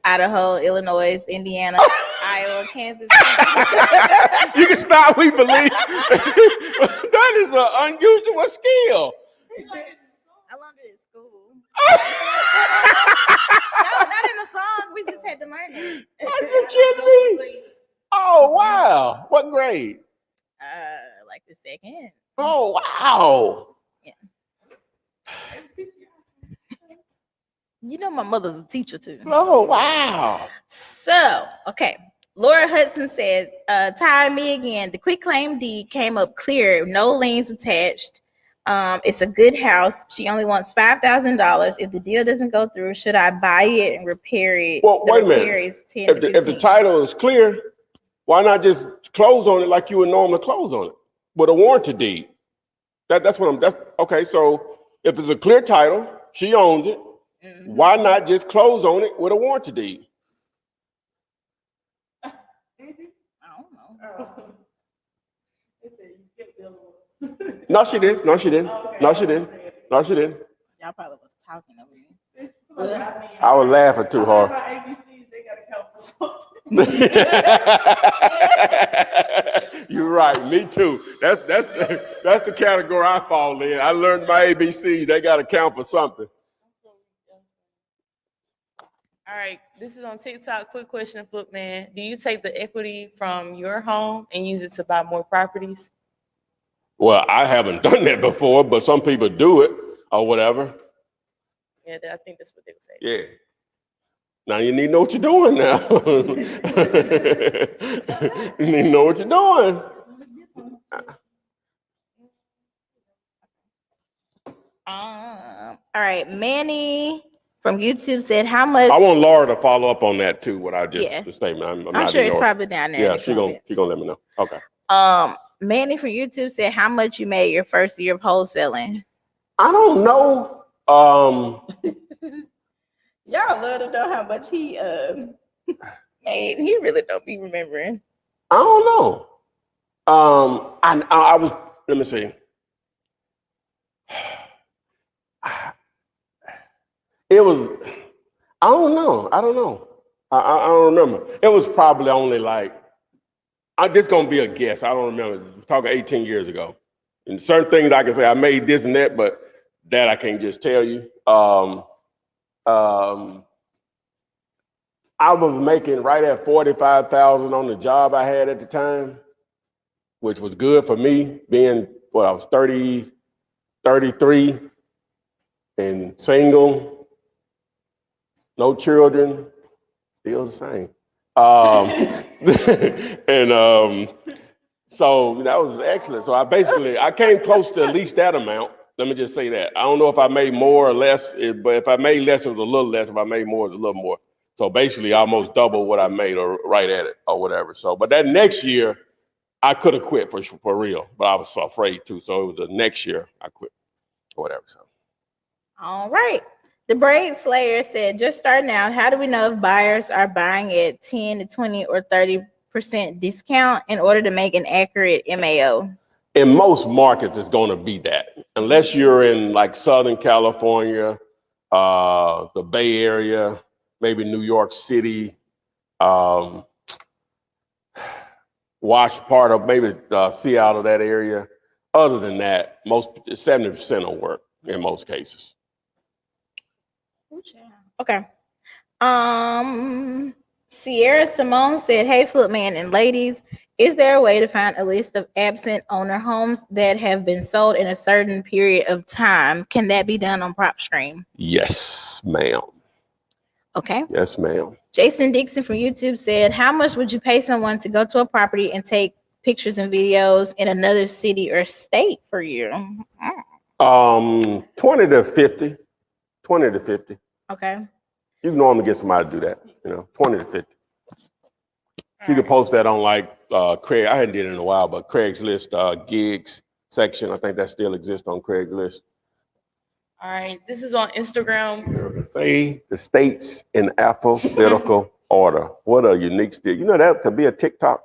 D: Idaho, Illinois, Indiana, Iowa, Kansas.
C: You can stop, we believe. That is an unusual skill.
D: I learned it in school. No, not in the song. We just had to learn it.
C: Are you kidding me? Oh, wow. What grade?
D: Like the second.
C: Oh, wow.
D: Yeah. You know my mother's a teacher too.
C: Oh, wow.
D: So, okay. Laura Hudson said, Ty and me again. The quitclaim deed came up clear, no liens attached. It's a good house. She only wants $5,000. If the deal doesn't go through, should I buy it and repair it?
C: Well,
D: The
C: wait a
D: repair
C: minute.
D: is 10 to
C: If the
D: 15.
C: title is clear, why not just close on it like you would normally close on it with a warranty deed? That's okay. So if it's a clear title, she owns it.
D: Mhm.
C: Why not just close on it with a warranty deed?
D: I don't know.
C: No, she didn't. No, she didn't. No, she didn't. No, she didn't.
D: Y'all probably was talking over me. But
C: I was laughing too hard. You're right. Me too. That's the category I fall in. I learned my ABCs. They got to count for something.
A: All right, this is on TikTok. Quick question, Flip Man. Do you take the equity from your home and use it to buy more properties?
C: Well, I haven't done that before, but some people do it or whatever.
A: Yeah, I think that's what they would say.
C: Yeah. Now you need to know what you're doing now. You need to know what you're doing.
D: all right, Manny from YouTube said, how much?
C: I want Laura to follow up on that too, what I just
D: Yeah.
C: the statement. I'm
D: I'm
C: not
D: sure it's
C: ignoring.
D: probably down there.
C: Yeah,
D: in the
C: she gonna
D: comments.
C: let me know. Okay.
D: Manny from YouTube said, how much you made your first year of wholesaling?
C: I don't know.
D: Y'all love to know how much he made. He really don't be remembering.
C: I don't know. I was. Let me see. It was. I don't know. I don't remember. It was probably only like. I'm just gonna be a guess. I don't remember. We're talking 18 years ago. And certain things I can say I made this and that, but that I can't just tell you. I was making right at 45,000 on the job I had at the time, which was good for me being, well, I was 30, 33 and single, no children, still the same. So that was excellent. So I came close to at least that amount. Let me just say that. I don't know if I made more or less, but if I made less, it was a little less. If I made more, it was a little more. So basically almost double what I made or right at it or whatever. So, but that next year I could have quit for real, but I was so afraid to. So it was the next year I quit or whatever. So.
D: All right. The Braid Slayer said, just starting out, how do we know if buyers are buying at 10 to 20 or 30% discount in order to make an accurate MAO?
C: In most markets, it's going to be that. Unless you're in like Southern California, the Bay Area, maybe New York City, Wash part of maybe Seattle, that area. Other than that, most 70% will work in most cases.
D: Okay. Sierra Simone said, hey, Flipman and ladies, is there a way to find a list of absent owner homes that have been sold in a certain period of time? Can that be done on PropStream?
C: Yes, ma'am.
D: Okay.
C: Yes, ma'am.
D: Jason Dixon from YouTube said, how much would you pay someone to go to a property and take pictures and videos in another city or state for you?
C: 20 to 50. 20 to 50.
D: Okay.
C: You can normally get somebody to do that, 20 to 50. You can post that on like Craig. I hadn't did it in a while, but Craigslist gigs section. I think that still exists on Craigslist.
A: All right, this is on Instagram.
C: Say the states in alphabetical order. What a unique state. That could be a TikTok.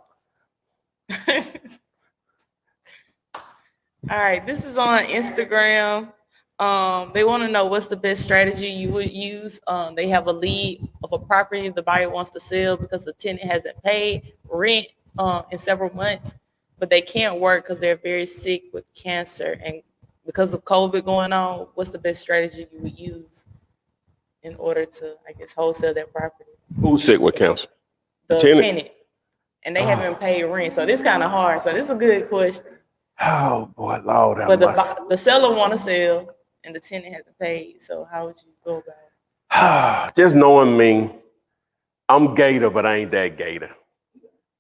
A: All right, this is on Instagram. They want to know what's the best strategy you would use. They have a lead of a property the buyer wants to sell because the tenant hasn't paid rent in several months, but they can't work because they're very sick with cancer. And because of COVID going on, what's the best strategy you would use in order to, I guess, wholesale that property?
C: Who's sick with cancer?
A: The tenant. And they haven't paid rent. So this kind of hard. So this is a good question.
C: Oh boy, Lord,
A: But the seller want to sell and the tenant hasn't paid. So how would you go about it?
C: Just knowing me, I'm gator, but I ain't that gator.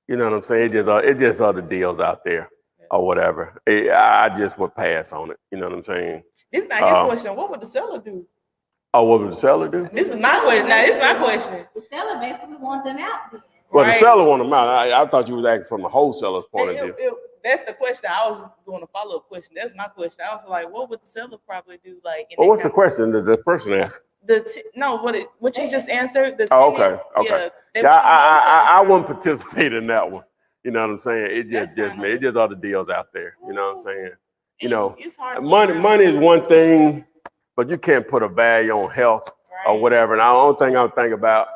C: You know what I'm saying? It just other deals out there or whatever. I just would pass on it. You know what I'm saying?
A: This is not his question. What would the seller do?
C: Oh, what would the seller do?
A: This is my question. Now, this is my question.
D: The seller basically wants them out then.
C: Well,
A: Right.
C: the seller want them out. I thought you was asking from the wholesaler's point of view.
A: That's the question. I was doing a follow-up question. That's my question. I was like, what would the seller probably do? Like,
C: Well, what's the question that the person asked?
A: What you just answered. The
C: Oh,
A: tenant,
C: okay.
A: Yeah,
C: I wouldn't participate in that one. You know what I'm saying? It just
A: That's
C: me. It's just other deals out there. You know what I'm saying? You know,
A: it's hard to
C: money is one thing, but you can't put a value on health or whatever. And the only thing I'm thinking about,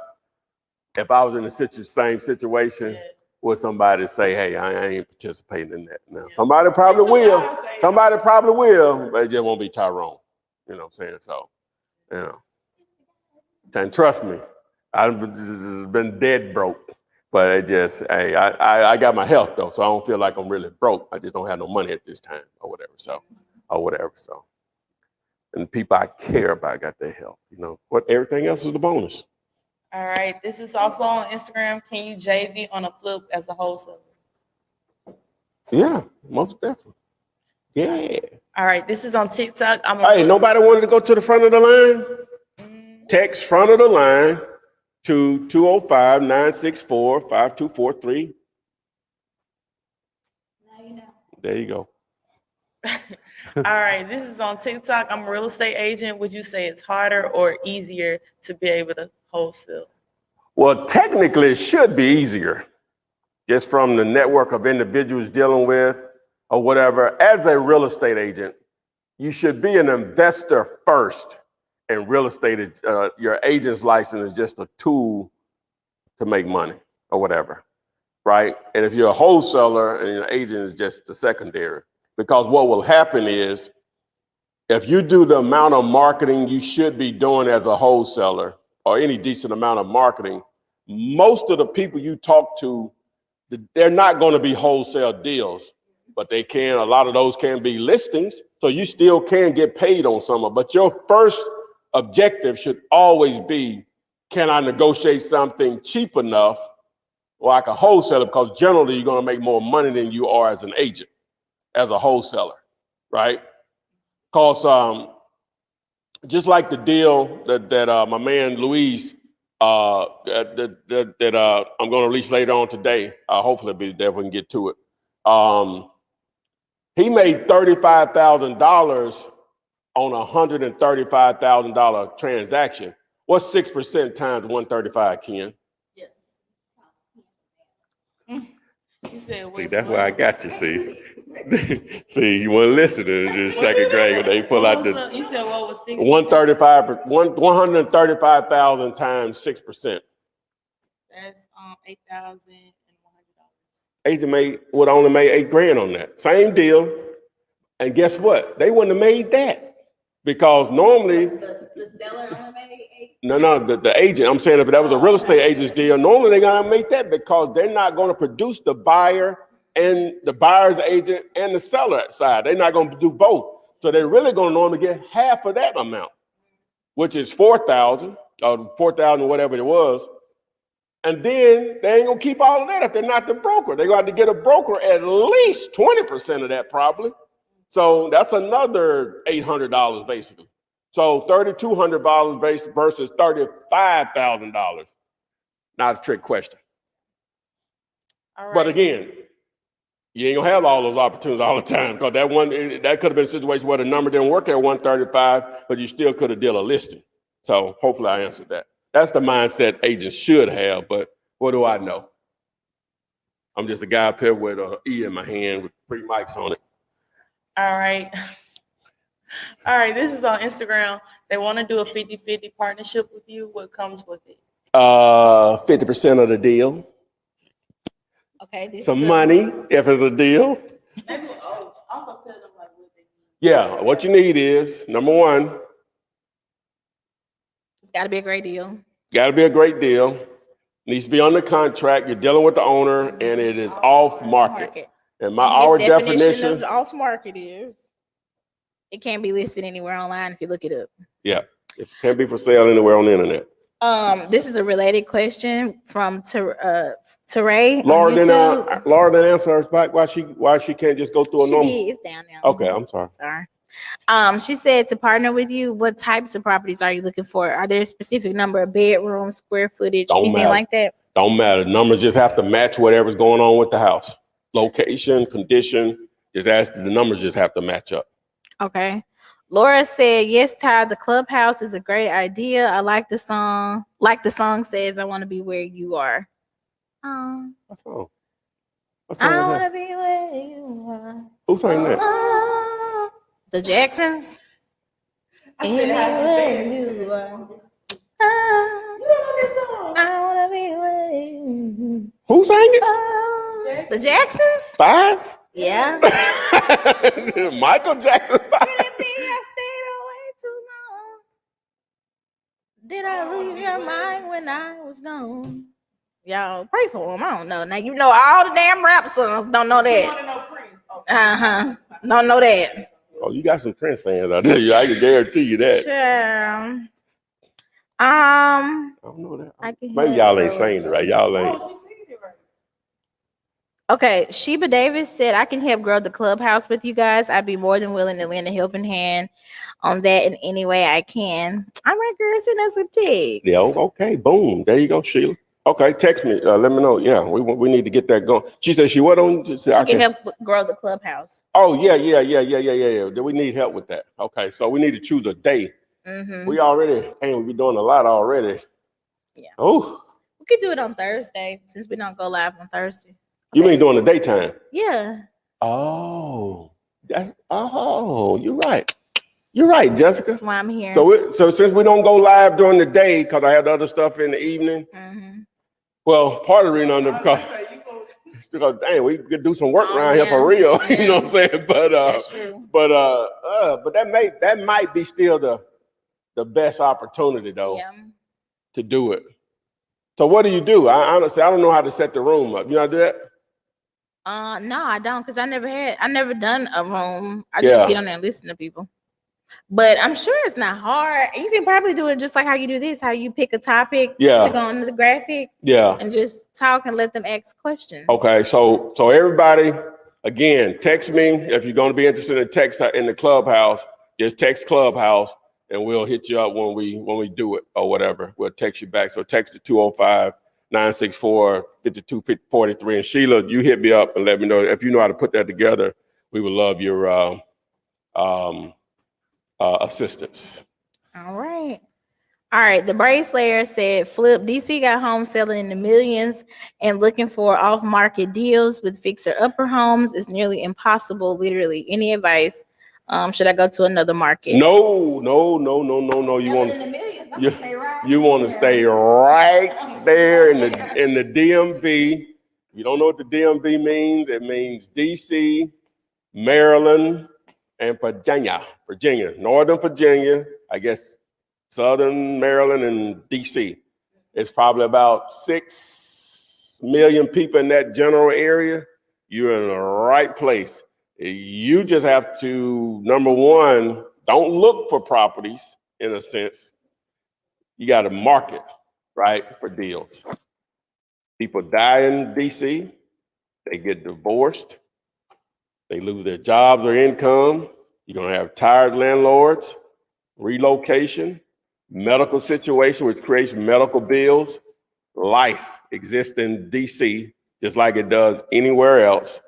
C: if I was in the same situation with somebody say, hey, I ain't participating in that. Now, somebody probably will. Somebody probably will, but it just won't be Tyrone. You know what I'm saying? So, you know. And trust me, I've been dead broke. But it just, hey, I got my health though, so I don't feel like I'm really broke. I just don't have no money at this time or whatever. So, and the people I care about got their health. You know, everything else is the bonus.
A: All right. This is also on Instagram. Can you JV on a flip as a wholesaler?
C: Yeah, most definitely. Yeah.
A: All right. This is on TikTok.
C: Hey, nobody wanted to go to the front of the line? Text front of the line to 205-964-5243.
D: Now you know.
C: There you go.
A: All right, this is on TikTok. I'm a real estate agent. Would you say it's harder or easier to be able to wholesale?
C: Well, technically, it should be easier, just from the network of individuals dealing with or whatever. As a real estate agent, you should be an investor first. And real estate, your agent's license is just a tool to make money or whatever, right? And if you're a wholesaler and your agent is just the secondary, because what will happen is if you do the amount of marketing you should be doing as a wholesaler or any decent amount of marketing, most of the people you talk to, they're not going to be wholesale deals, but a lot of those can be listings. So you still can get paid on some of, but your first objective should always be, can I negotiate something cheap enough like a wholesaler? Because generally you're going to make more money than you are as an agent, as a wholesaler, right? Because just like the deal that my man Luis, that I'm going to release later on today, hopefully be there if we can get to it. He made $35,000 on a $135,000 transaction. What's 6% times 135, Ken?
A: Yeah. You said,
C: see, that's why I got you, see. See, you want to listen to the second grade when they pull out the...
A: You said what was 6%?
C: 135,000 times 6%.
A: That's $8,100.
C: Agent would only made $8,000 on that. Same deal. And guess what? They wouldn't have made that. Because normally,
D: The seller only made 8.
C: no, the agent, I'm saying if that was a real estate agent's deal, normally they're gonna make that because they're not gonna produce the buyer and the buyer's agent and the seller side. They're not gonna do both. So they're really gonna normally get half of that amount, which is $4,000 or $4,000, whatever it was. And then they ain't gonna keep all of that if they're not the broker. They're gonna have to get a broker at least 20% of that probably. So that's another $800 basically. So $3,200 versus $35,000. Not a trick question.
A: All right.
C: But again, you ain't gonna have all those opportunities all the time because that could have been a situation where the number didn't work at 135, but you still could have did a listing. So hopefully I answered that. That's the mindset agents should have, but what do I know? I'm just a guy up here with an E in my hand with 3 mics on it.
A: All right. All right, this is on Instagram. They want to do a 50-50 partnership with you. What comes with it?
C: 50% of the deal.
D: Okay. This
C: Some
D: is
C: money if it's a deal.
A: Maybe, also tell them like what they need.
C: Yeah, what you need is, number one,
D: It's got to be a great deal.
C: got to be a great deal. Needs to be on the contract. You're dealing with the owner, and it is off market. And our definition
D: of off market is it can't be listed anywhere online if you look it up.
C: Yeah, it can't be for sale anywhere on the internet.
D: This is a related question from Teray.
C: Laura didn't answer us back why she can't just go through a normal.
D: It's down now.
C: Okay, I'm sorry.
D: She said to partner with you, what types of properties are you looking for? Are there a specific number of bedrooms, square footage, anything like that?
C: Don't matter. Numbers just have to match whatever's going on with the house. Location, condition, the numbers just have to match up.
D: Okay. Laura said, yes, Ty, the Clubhouse is a great idea. I like the song. Like the song says, I want to be where you are.
C: What song?
D: I want to be where you are.
C: Who sang that?
D: The Jacksons.
A: I said, how she said
D: you are. I want to be where you are.
C: Who sang it?
D: The Jacksons?
C: 5?
D: Yeah.
C: Michael Jackson 5.
D: I stayed away too long. Did I lose your mind when I was gone? Y'all pray for him. I don't know. Now you know all the damn rap songs. Don't know that. Don't know that.
C: Oh, you got some Prince fans out there. I can guarantee you that.
D: Yeah.
C: I don't know that. Maybe y'all ain't saying it right. Y'all ain't.
D: Okay, Sheba Davis said, I can help grow the Clubhouse with you guys. I'd be more than willing to lend a helping hand on that in any way I can. I'm right, girl. Send us a text.
C: Yeah, okay, boom. There you go, Sheila. Okay, text me. Let me know. Yeah, we need to get that going. She said she what on? She
D: can help grow the Clubhouse.
C: Oh, yeah. We need help with that. Okay, so we need to choose a day. We already, we're doing a lot already.
D: Yeah.
C: Oh.
D: We could do it on Thursday since we don't go live on Thursday.
C: You mean during the daytime?
D: Yeah.
C: Oh, you're right. You're right, Jessica.
D: That's why I'm here.
C: So since we don't go live during the day because I have the other stuff in the evening. Well, part of the reason because we could do some work around here for real. Yeah. You know what I'm saying? But
D: that's true.
C: But that might be still the best opportunity though to do it. So what do? I honestly don't know how to set the room up. You know how to do that?
D: No, I don't, because I never done a room. I just get on there and listen to people. But I'm sure it's not hard. You can probably do it just like how you do this, how you pick a topic to go on the graphic. Yeah. And just talk and let them ask questions. Okay, so everybody, again, text me if you're going to be interested in text in the Clubhouse. Just text Clubhouse and we'll hit you up when we do it or whatever. We'll text you back. So text it 205-964-5243. And Sheila, you hit me up and let me know if you know how to put that together. We would love your assistance. All right. The Brave Slayer said, Flip, DC got homes selling in the millions and looking for off-market deals with fixer-upper homes is nearly impossible, literally. Any advice? Should I go to another market? No. You want to stay right there in the DMV. You don't know what the DMV means. It means DC, Maryland, and Virginia, Northern Virginia, I guess, Southern Maryland and DC. It's probably about 6 million people in that general area. You're in the right place. You just have to, number one, don't look for properties in a sense. You got to market, right, for deals. People die in DC, they get divorced, they lose their jobs or income. You're going to have tired landlords, relocation, medical situation, which creates medical bills. Life exists in DC just like it does anywhere else.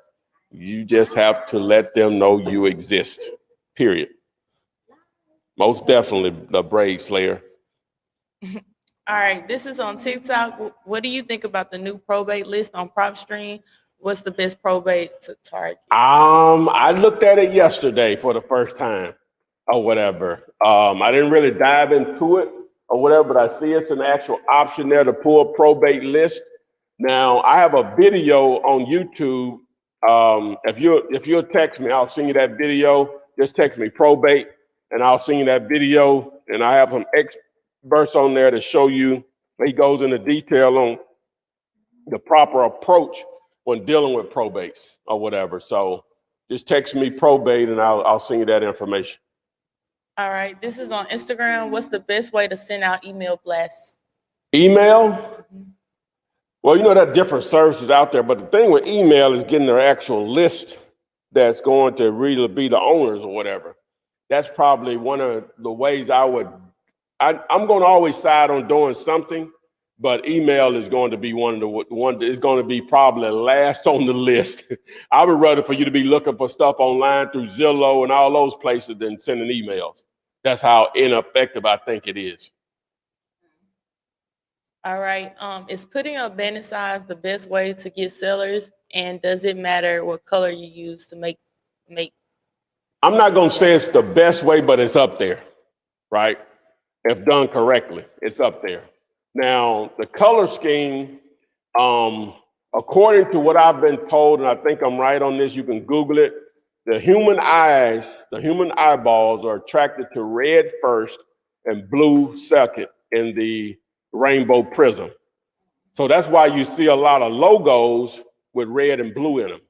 D: You just have to let them know you exist, period. Most definitely the Brave Slayer. All right, this is on TikTok. What do you think about the new probate list on PropStream?
A: What's the best probate to target?
C: I looked at it yesterday for the first time or whatever. I didn't really dive into it or whatever, but I see it's an actual option there to pull a probate list. Now, I have a video on YouTube. If you'll text me, I'll send you that video. Just text me probate, and I'll send you that video. And I have some experts on there to show you. He goes into detail on the proper approach when dealing with probates or whatever. So just text me probate, and I'll send you that information.
A: All right. This is on Instagram. What's the best way to send out email blasts?
C: Email? Well, you know, there are different services out there, but the thing with email is getting their actual list that's going to really be the owners or whatever. That's probably one of the ways I'm going to always side on doing something, but email is going to be one that is going to be probably last on the list. I would rather for you to be looking for stuff online through Zillow and all those places than sending emails. That's how ineffective I think it is.
A: All right. Is putting a banner size the best way to get sellers? And does it matter what color you use to make?
C: I'm not going to say it's the best way, but it's up there, right? If done correctly, it's up there. Now, the color scheme, according to what I've been told, and I think I'm right on this, you can Google it. The human eyeballs are attracted to red first and blue second in the rainbow prism. So that's why you see a lot of logos with red and blue in them,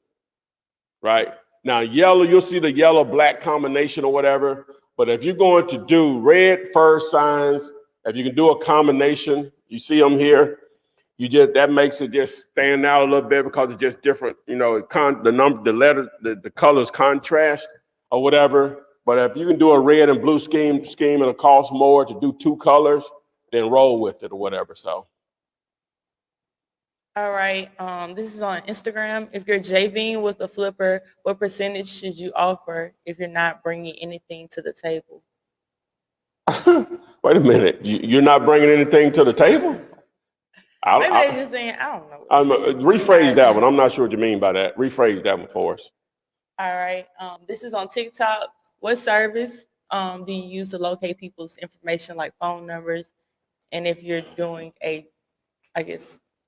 C: right? Now, yellow, you'll see the yellow-black combination or whatever. But if you're going to do red first signs, if you can do a combination, you see them here, that makes it just stand out a little bit because it's just different, you know, the colors contrast or whatever. But if you can do a red and blue scheme, it'll cost more to do two colors, then roll with it or whatever. So.
A: All right. This is on Instagram. If you're JVing with a flipper, what percentage should you offer if you're not bringing anything to the table?
C: Wait a minute. You're not bringing anything to the table?
A: Maybe they're just saying, I don't know.
C: Rephrase that one. I'm not sure what you mean by that. Rephrase that one for us.
A: All right. This is on TikTok. What service do you use to locate people's information, like phone numbers? And if you're doing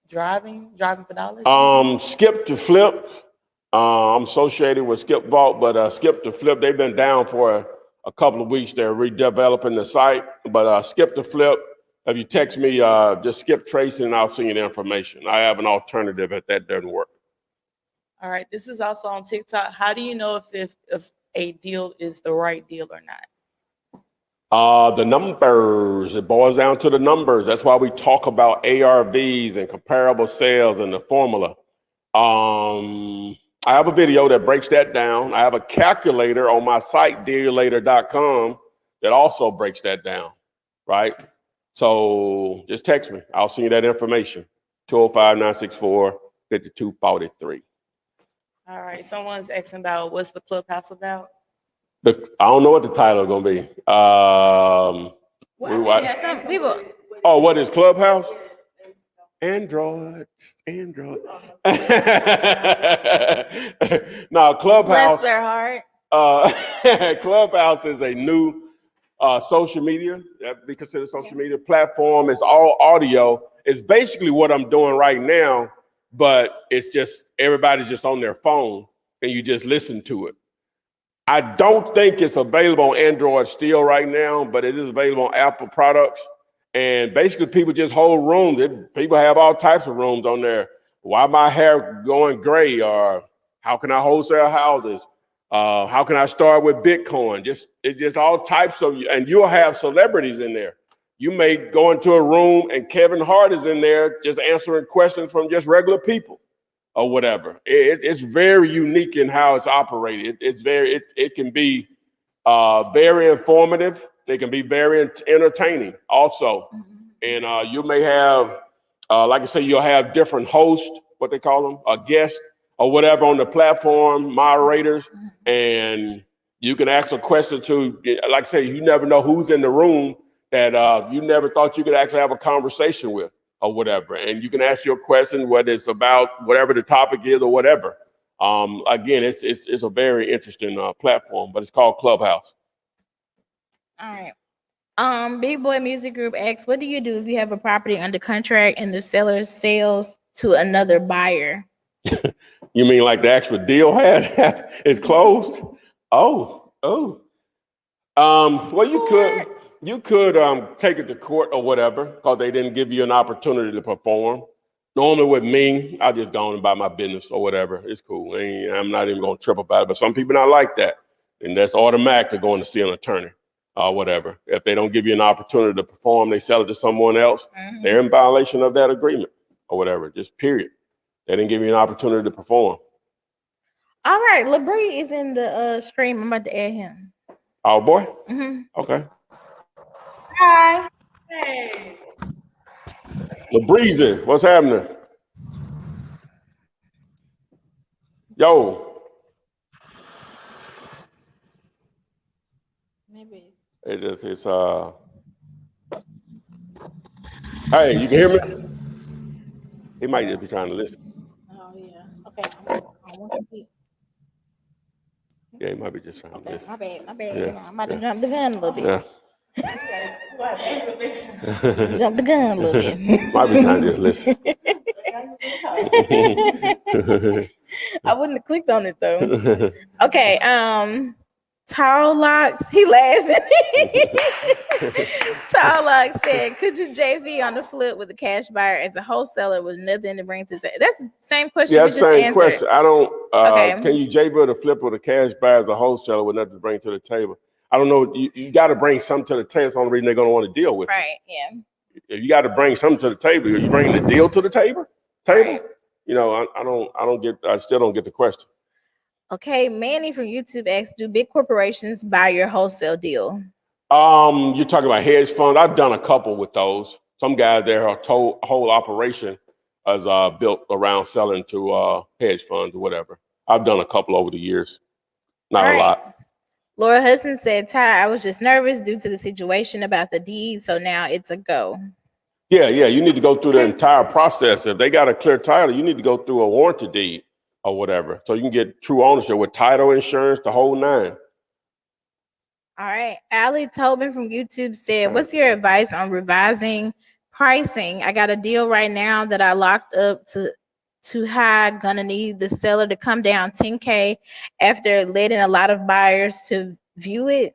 A: driving for dollars?
C: Skip to Flip. I'm associated with Skip Vault, but Skip to Flip, they've been down for a couple of weeks. They're redeveloping the site, but Skip to Flip, if you text me, just Skip Tracy and I'll send you the information. I have an alternative if that doesn't work.
A: All right, this is also on TikTok. How do you know if a deal is the right deal or not?
C: The numbers, it boils down to the numbers. That's why we talk about ARVs and comparable sales and the formula. I have a video that breaks that down. I have a calculator on my site, dealulator.com, that also breaks that down, right? So just text me. I'll send you that information, 205-964-5243.
A: All right, someone's asking about what's the Clubhouse about?
C: I don't know what the title is going to be. What is Clubhouse? Android. Now, Clubhouse.
D: Bless their heart.
C: Clubhouse is a new social media, that we consider social media platform. It's all audio. It's basically what I'm doing right now, but it's just everybody's just on their phone and you just listen to it. I don't think it's available on Android still right now, but it is available on Apple products. And basically people just hold rooms. People have all types of rooms on there. Why my hair going gray? Or how can I wholesale houses? How can I start with Bitcoin? It's just all types of, and you'll have celebrities in there. You may go into a room and Kevin Hart is in there just answering questions from just regular people or whatever. It's very unique in how it's operated. It can be very informative. It can be very entertaining also. And you may have, like I say, you'll have different hosts, what they call them, a guest or whatever on the platform, moderators, and you can ask a question to, like I say, you never know who's in the room that you never thought you could actually have a conversation with or whatever. And you can ask your question, whether it's about whatever the topic is or whatever. Again, it's a very interesting platform, but it's called Clubhouse.
D: All right. Big Boy Music Group asks, what do you do if you have a property under contract and the seller sells to another buyer?
C: You mean like the actual deal is closed? Oh. Well, you could take it to court or whatever, because they didn't give you an opportunity to perform. Normally with me, I just go on about my business or whatever. It's cool. I'm not even going to trip about it. But some people not like that. And that's automatic to going to see an attorney or whatever. If they don't give you an opportunity to perform, they sell it to someone else. Mm-hmm. They're in violation of that agreement or whatever, just period. They didn't give you an opportunity to perform.
D: All right. LeBrie is in the stream. I'm about to add him.
C: Oh, boy?
D: Mm-hmm.
C: Okay.
D: Hi.
A: Hey.
C: LeBreezy, what's happening? Yo.
D: Maybe.
C: It's hey, you can hear me? He might just be trying to listen.
D: Oh, yeah. Okay. I want to see.
C: Yeah, he might be just trying to listen.
D: My bad.
C: Yeah.
D: I'm about to jump the gun a little bit.
C: Yeah.
D: Jump the gun a little bit.
C: Might be trying to just listen.
D: I wouldn't have clicked on it though. Okay, Tall Locks, he laughing. Tall Locks said, could you JV on the flip with a cash buyer as a wholesaler with nothing to bring to the table? That's the same question.
C: Yeah,
D: we just
C: same
D: answered.
C: question. I don't
D: Okay.
C: Can you JV the flip with a cash buyer as a wholesaler with nothing to bring to the table? I don't know. You got to bring something to the table. That's the only reason they're going to want to deal with
D: Right, yeah.
C: If you got to bring something to the table, are you bringing the deal to the table?
D: Right.
C: You know, I still don't get the question.
D: Okay, Manny from YouTube asks, do big corporations buy your wholesale deal?
C: You're talking about hedge funds. I've done a couple with those. Some guys there are whole operation is built around selling to hedge funds or whatever. I've done a couple over the years. Not a lot.
D: Laura Hudson said, Ty, I was just nervous due to the situation about the deed, so now it's a go.
C: Yeah, you need to go through the entire process. If they got a clear title, you need to go through a warranty deed or whatever, so you can get true ownership with title, insurance, the whole nine.
D: All right. Ali Tobin from YouTube said, what's your advice on revising pricing? I got a deal right now that I locked up to too high. Gonna need the seller to come down $10K after letting a lot of buyers to view it.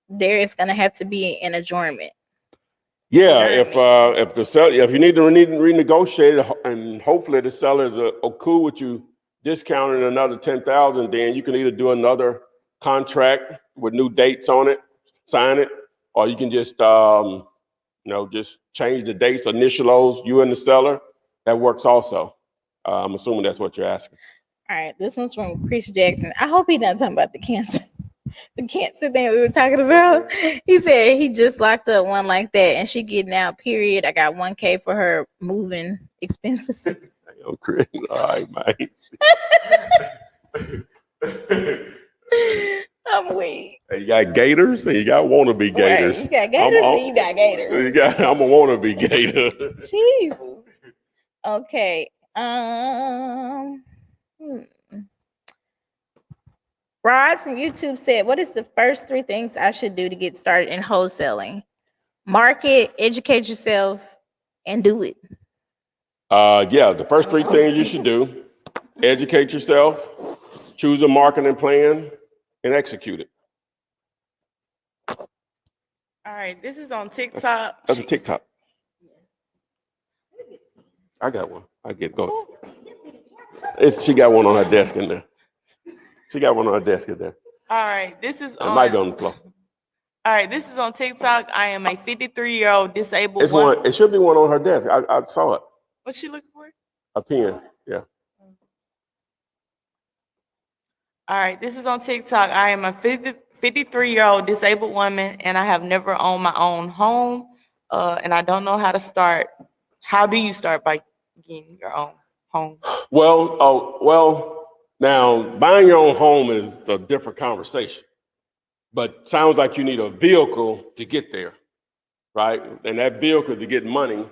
D: There is gonna have to be an adjournment.
C: Yeah, if the seller, if you need to renegotiate it, and hopefully the seller is cool with you discounting another 10,000, then you can either do another contract with new dates on it, sign it, or you can just just change the dates, initial those, you and the seller. That works also. I'm assuming that's what you're asking.
D: All right, this one's from Chris Jackson. I hope he's not talking about the cancer. The cancer thing we were talking about. He said he just locked up one like that and she getting out, period. I got $1K for her moving expenses.
C: Damn, Chris. All right, man.
D: I'm weak.
C: Hey, you got gators and you got wannabe gators.
D: Right. You got gators and you got gators.
C: I'm a wannabe gator.
D: Jesus. Okay. Rod from YouTube said, what is the first 3 things I should do to get started in wholesaling? Market, educate yourself, and do it.
C: Yeah, the first 3 things you should do: educate yourself, choose a marketing plan, and execute it.
A: All right, this is on TikTok.
C: That's a TikTok. I got one. I get it. Go. She got one on her desk in there. She got one on her desk in there.
A: All right, this is on.
C: It might be on the floor.
A: All right, this is on TikTok. I am a 53-year-old disabled
C: It's one. It should be one on her desk. I saw it.
A: What's she looking for?
C: A pen. Yeah.
A: All right, this is on TikTok. I am a 53-year-old disabled woman, and I have never owned my own home, and I don't know how to start. How do you start by getting your own home?
C: Well, now buying your own home is a different conversation, but sounds like you need a vehicle to get there, right? And that vehicle to get money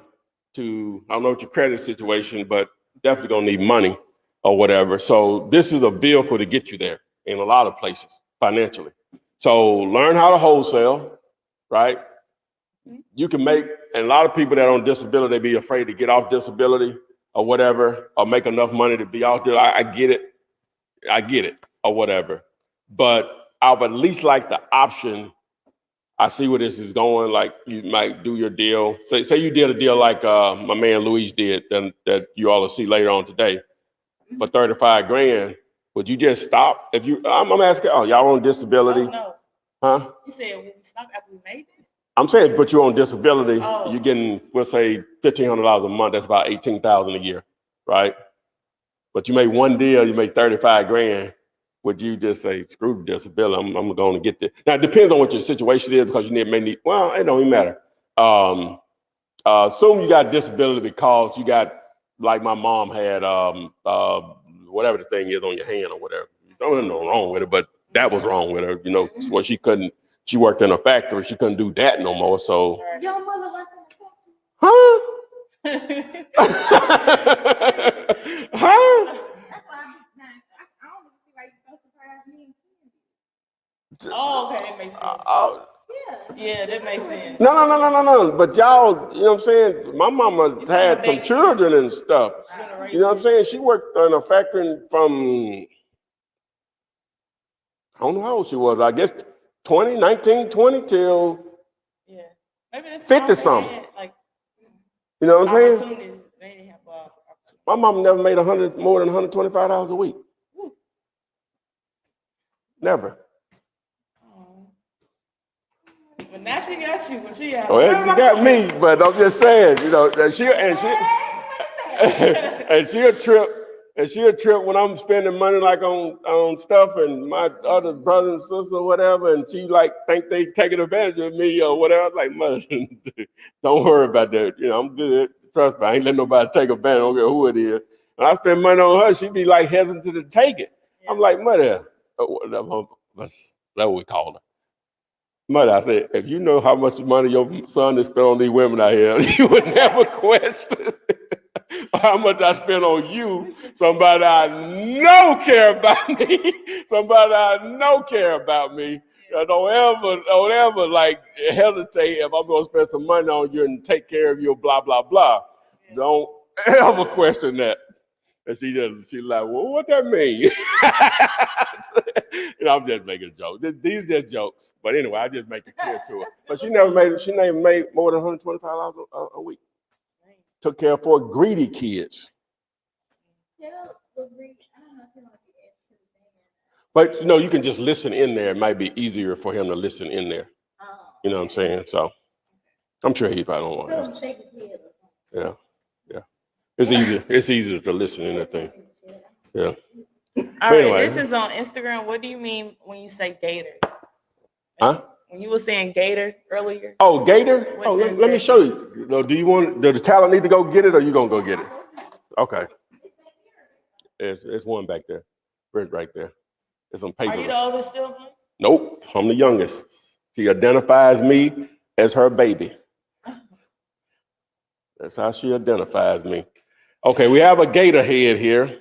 C: to, I don't know what your credit situation, but definitely gonna need money or whatever. So this is a vehicle to get you there in a lot of places financially. So learn how to wholesale, right? You can make, and a lot of people that are on disability, they be afraid to get off disability or whatever, or make enough money to be out there. I get it, or whatever. But I would at least like the option. I see where this is going. Like you might do your deal. Say you did a deal like my man Luis did, that you all will see later on today, for 35 grand. Would you just stop? If you, I'm asking, oh, y'all on disability?
A: Oh, no.
C: Huh?
A: You said we stop after we made it?
C: I'm saying, but you're on disability.
A: Oh.
C: You're getting, we'll say, $1,500 a month. That's about $18,000 a year, right? But you made one deal, you made 35 grand. Would you just say, screw the disability, I'm going to get there? Now, it depends on what your situation is, because you may need, well, it don't even matter. Assume you got disability because you got, like my mom had, whatever the thing is on your hand or whatever. There's nothing wrong with it, but that was wrong with her, so she couldn't, she worked in a factory, she couldn't do that no more, so.
D: Your mother like
C: Huh? Huh?
D: that's why I don't see why you so surprised me.
A: Oh, okay, that makes sense. Yeah, that makes sense.
C: No. But y'all, you know what I'm saying? My mama had some children and stuff. You know what I'm saying? She worked in a factory from, I don't know how old she was. I guess 19, 20 till
A: Yeah. Maybe that's
C: 50 something.
A: Like,
C: you know what I'm saying?
A: opportunities. They didn't have opportunities.
C: My mama never made more than $125 a week. Never.
A: But now she got you. When she had
C: Well, she got me, but I'm just saying, that she'll trip when I'm spending money like on stuff, and my other brothers and sisters or whatever, and she like think they taking advantage of me or whatever. I'm like, mother, don't worry about that. I'm good. Trust me, I ain't letting nobody take advantage. I don't care who it is. When I spend money on her, she be like hesitant to take it. Yeah. I'm like, mother, that's what we call her. Mother, I said, if you know how much money your son has spent on these women out here, you would never question how much I spent on you, somebody I know care about me, somebody I know care about me. Don't ever like hesitate if I'm gonna spend some money on you and take care of you, blah, blah, blah. Don't ever question that. And she like, well, what that mean? I'm just making a joke. These are just jokes. But anyway, I just make it clear to her. But she never made more than $125 a week. Took care of 4 greedy kids. But you can just listen in there. It might be easier for him to listen in there. You know what I'm saying? So I'm sure he probably don't want that. Yeah. It's easier to listen in that thing. Yeah.
A: All right, anyway. This is on Instagram. What do you mean when you say gator?
C: Huh?
A: When you were saying gator earlier.
C: Oh, gator? Let me show you. Does the talent need to go get it, or you gonna go get it? Okay. It's one back there. Right there. It's some paper.
A: Are you the oldest sibling?
C: Nope, I'm the youngest. She identifies me as her baby. That's how she identifies me. Okay, we have a gator head here.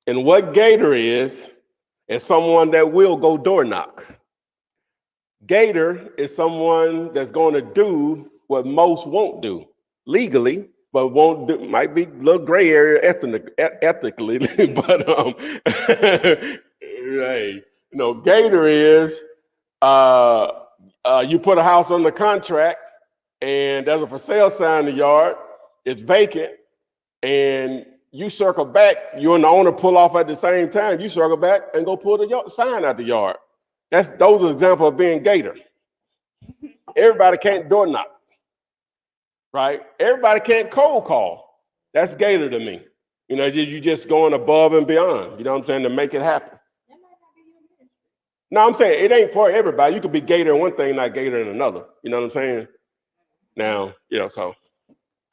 C: And what gator is someone that will go door knock. Gator is someone that's going to do what most won't do legally, but won't do, might be a little gray area ethically, but right. Gator is you put a house under contract and there's a for sale sign in the yard, it's vacant, and you circle back, you and the owner pull off at the same time, you circle back and go pull the sign out the yard. Those are examples of being gator. Everybody can't door knock, right? Everybody can't cold call. That's gator to me. You just going above and beyond, you know what I'm saying, to make it happen. No, I'm saying it ain't for everybody. You could be gator in one thing, not gator in another. You know what I'm saying? Now, so.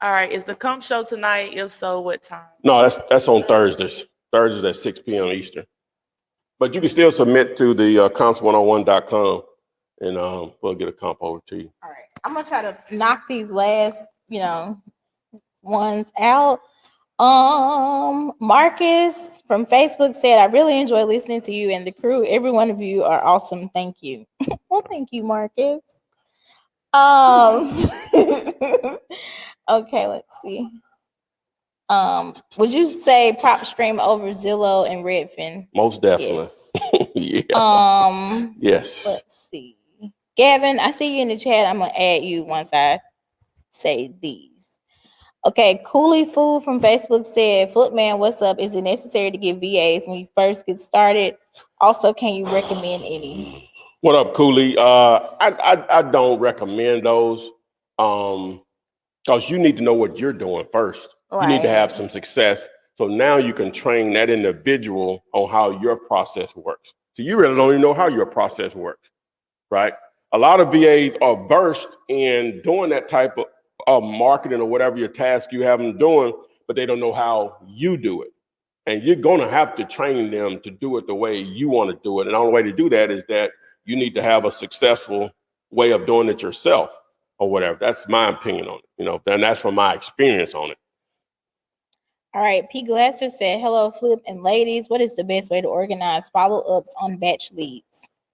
C: All
A: right, is the Comp Show tonight? If so, what time?
C: No, that's on Thursdays. Thursdays at 6 p.m. Eastern. But you can still submit to the comps101.com and we'll get a comp over to you.
D: All right, I'm gonna try to knock these last, ones out. Marcus from Facebook said, I really enjoy listening to you and the crew. Every one of you are awesome. Thank you. Well, thank you, Marcus. Okay, let's see. Would you say PropStream over Zillow and Redfin?
C: Most definitely.
D: Yes.
C: Yeah. Yes.
D: Let's see. Gavin, I see you in the chat. I'm gonna add you once I say these. Okay, Cooley Food from Facebook said, Footman, what's up? Is it necessary to get VAs when you first get started? Also, can you recommend any?
C: What up, Cooley? I don't recommend those because you need to know what you're doing first.
D: Right.
C: You need to have some success. So now you can train that individual on how your process works. So you really don't even know how your process works, right? A lot of VAs are versed in doing that type of marketing or whatever your task you have them doing, but they don't know how you do it. And you're going to have to train them to do it the way you want to do it. And the only way to do that is that you need to have a successful way of doing it yourself or whatever. That's my opinion on it, and that's from my experience on it.
D: All right. P. Glasser said, hello, Flip and ladies. What is the best way to organize follow-ups on batch leads?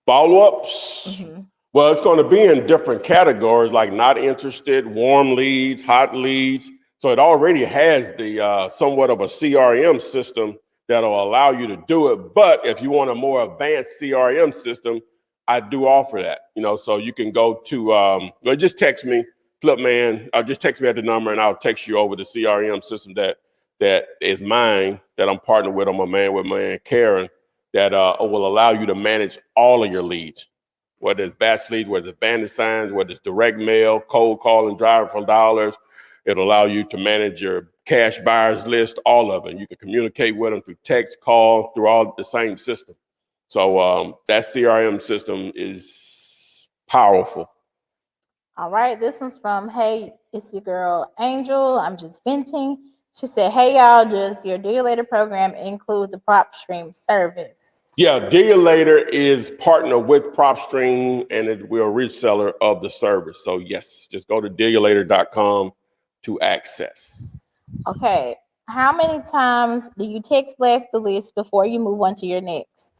C: Follow-ups?
D: Mm-hmm.
C: Well, it's going to be in different categories like not interested, warm leads, hot leads. So it already has the somewhat of a CRM system that'll allow you to do it. But if you want a more advanced CRM system, I do offer that, so you can go to, just text me, Flipman, just text me at the number and I'll text you over the CRM system that is mine, that I'm partnered with. I'm a man with my Aunt Karen, that will allow you to manage all of your leads, whether it's batch leads, whether it's bandit signs, whether it's direct mail, cold calling, driving for dollars. It'll allow you to manage your cash buyers list, all of it. You can communicate with them through text, call, through all the same system. So that CRM system is powerful.
D: All right. This one's from, hey, it's your girl, Angel. I'm just venting. She said, hey, y'all, does your Deal Later program include the PropStream service? Yeah,
C: Deal Later is partnered with PropStream and we're a reseller of the service. So yes, just go to deallater.com to access.
D: Okay. How many times do you text blast the list before you move on to your next?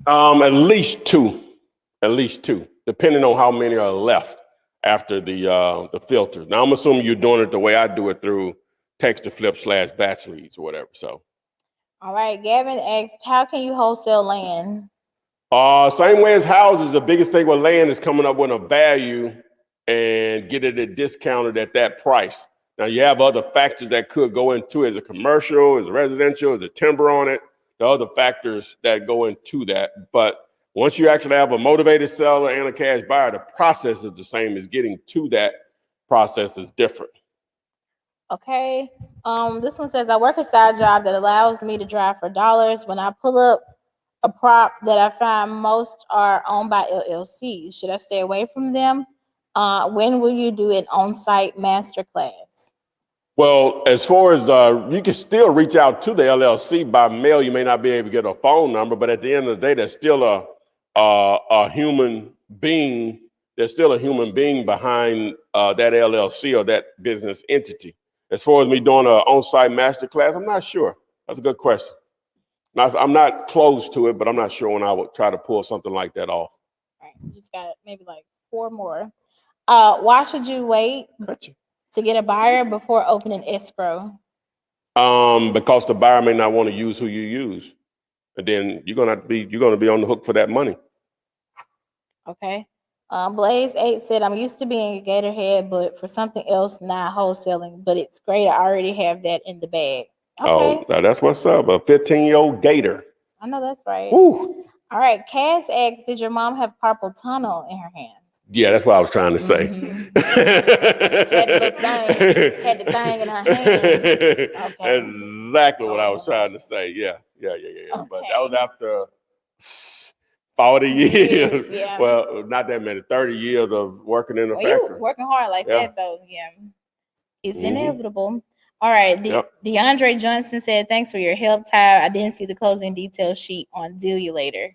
C: At least two, depending on how many are left after the filters. Now I'm assuming you're doing it the way I do it through text to flip / batch leads or whatever. So.
D: All right. Gavin asked, how can you wholesale land?
C: Same way as houses, the biggest thing with land is coming up with a value and get it discounted at that price. Now you have other factors that could go into it. Is it commercial? Is it residential? Is it timber on it? The other factors that go into that. But once you actually have a motivated seller and a cash buyer, the process is the same. As getting to that process is different.
D: Okay. This one says, I work a side job that allows me to drive for dollars. When I pull up a prop that I find most are owned by LLCs, should I stay away from them? When will you do an on-site masterclass?
C: Well, as far as you can still reach out to the LLC by mail. You may not be able to get a phone number, but at the end of the day, there's still a human being. There's still a human being behind that LLC or that business entity. As far as me doing an on-site masterclass, I'm not sure. That's a good question. I'm not close to it, but I'm not sure when I would try to pull something like that off.
D: All right, we just got maybe like 4 more. Why should you wait to get a buyer before opening escrow?
C: Because the buyer may not want to use who you use, and then you're gonna be on the hook for that money.
D: Okay. Blaze 8 said, I'm used to being a gator head, but for something else, not wholesaling, but it's great. I already have that in the bag. Okay.
C: Oh, that's what's up. A 15-year-old gator.
D: I know that's right.
C: Woo.
D: All right. Cass asks, did your mom have carpal tunnel in her hand?
C: Yeah, that's what I was trying to say.
D: Mm-hmm. had the thing in her hand. Okay.
C: That's exactly what I was trying to say. Yeah. Okay. But that was after 40 years.
D: Yeah.
C: Well, not that many, 30 years of working in a factory.
D: You working hard like that, though. Yeah. It's inevitable. All right. DeAndre Johnson said, thanks for your help, Ty. I didn't see the closing detail sheet on Deal Later.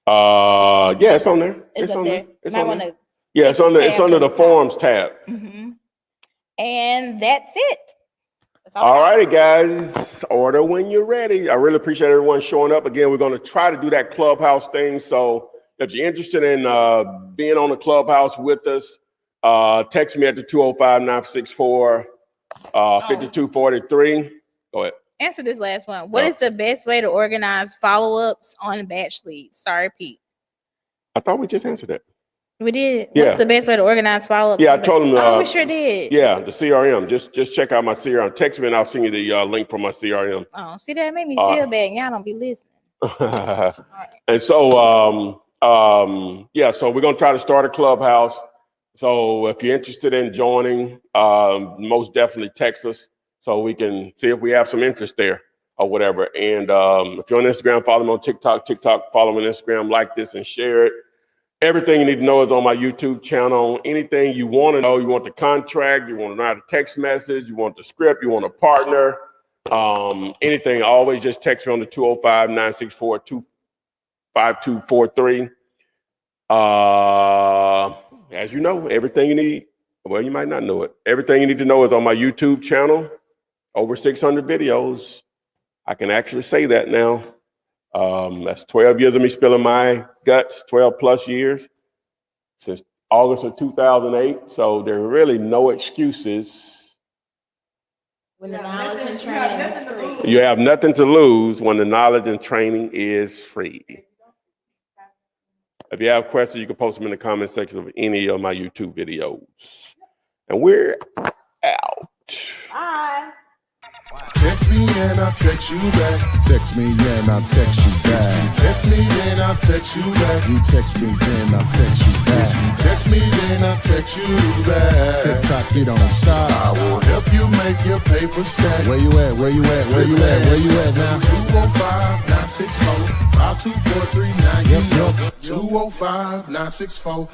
C: Yeah, it's on there. It's on there. It's on there. Yeah, it's under the forums tab.
D: Mm-hmm. And that's it.
C: All righty, guys. Order when you're ready. I really appreciate everyone showing up. Again, we're going to try to do that Clubhouse thing. So if you're interested in being on the Clubhouse with us, text me at the 205-964-5243. Go ahead.
D: Answer this last one. What is the best way to organize follow-ups on batch leads? Sorry, Pete.
C: I thought we just answered that.
D: We did.
C: Yeah.
D: What's the best way to organize follow-ups?
C: Yeah, I told him.
D: Oh, we sure did.
C: Yeah, the CRM. Just check out my CRM. Text me and I'll send you the link from my CRM.
D: Oh, see, that made me feel bad. Y'all don't be listening.
C: And so, yeah, so we're going to try to start a Clubhouse. So if you're interested in joining, most definitely text us so we can see if we have some interest there or whatever. And if you're on Instagram, follow me on TikTok, follow me on Instagram, like this and share it. Everything you need to know is on my YouTube channel. Anything you want to know, you want the contract, you want to know how to text message, you want the script, you want a partner, anything, always just text me on the 205-964-5243. As you know, everything you need, well, you might not know it. Everything you need to know is on my YouTube channel. Over 600 videos. I can actually say that now. That's 12 years of me spilling my guts, 12 plus years since August of 2008. So there are really no excuses.
D: When the knowledge and training is free.
C: You have nothing to lose when the knowledge and training is free. If you have questions, you can post them in the comment section of any of my YouTube videos. And we're out.
D: Bye.
B: Text me and I'll text you back. Text me and I'll text you back. Text me and I'll text you back. You text me then I'll text you back. Text me then I'll text you back. TikTok, you don't stop. I will help you make your paper stack. Where you at? Where you at? Where you at? Where you at now? 205-964-5243. Now you know 205-964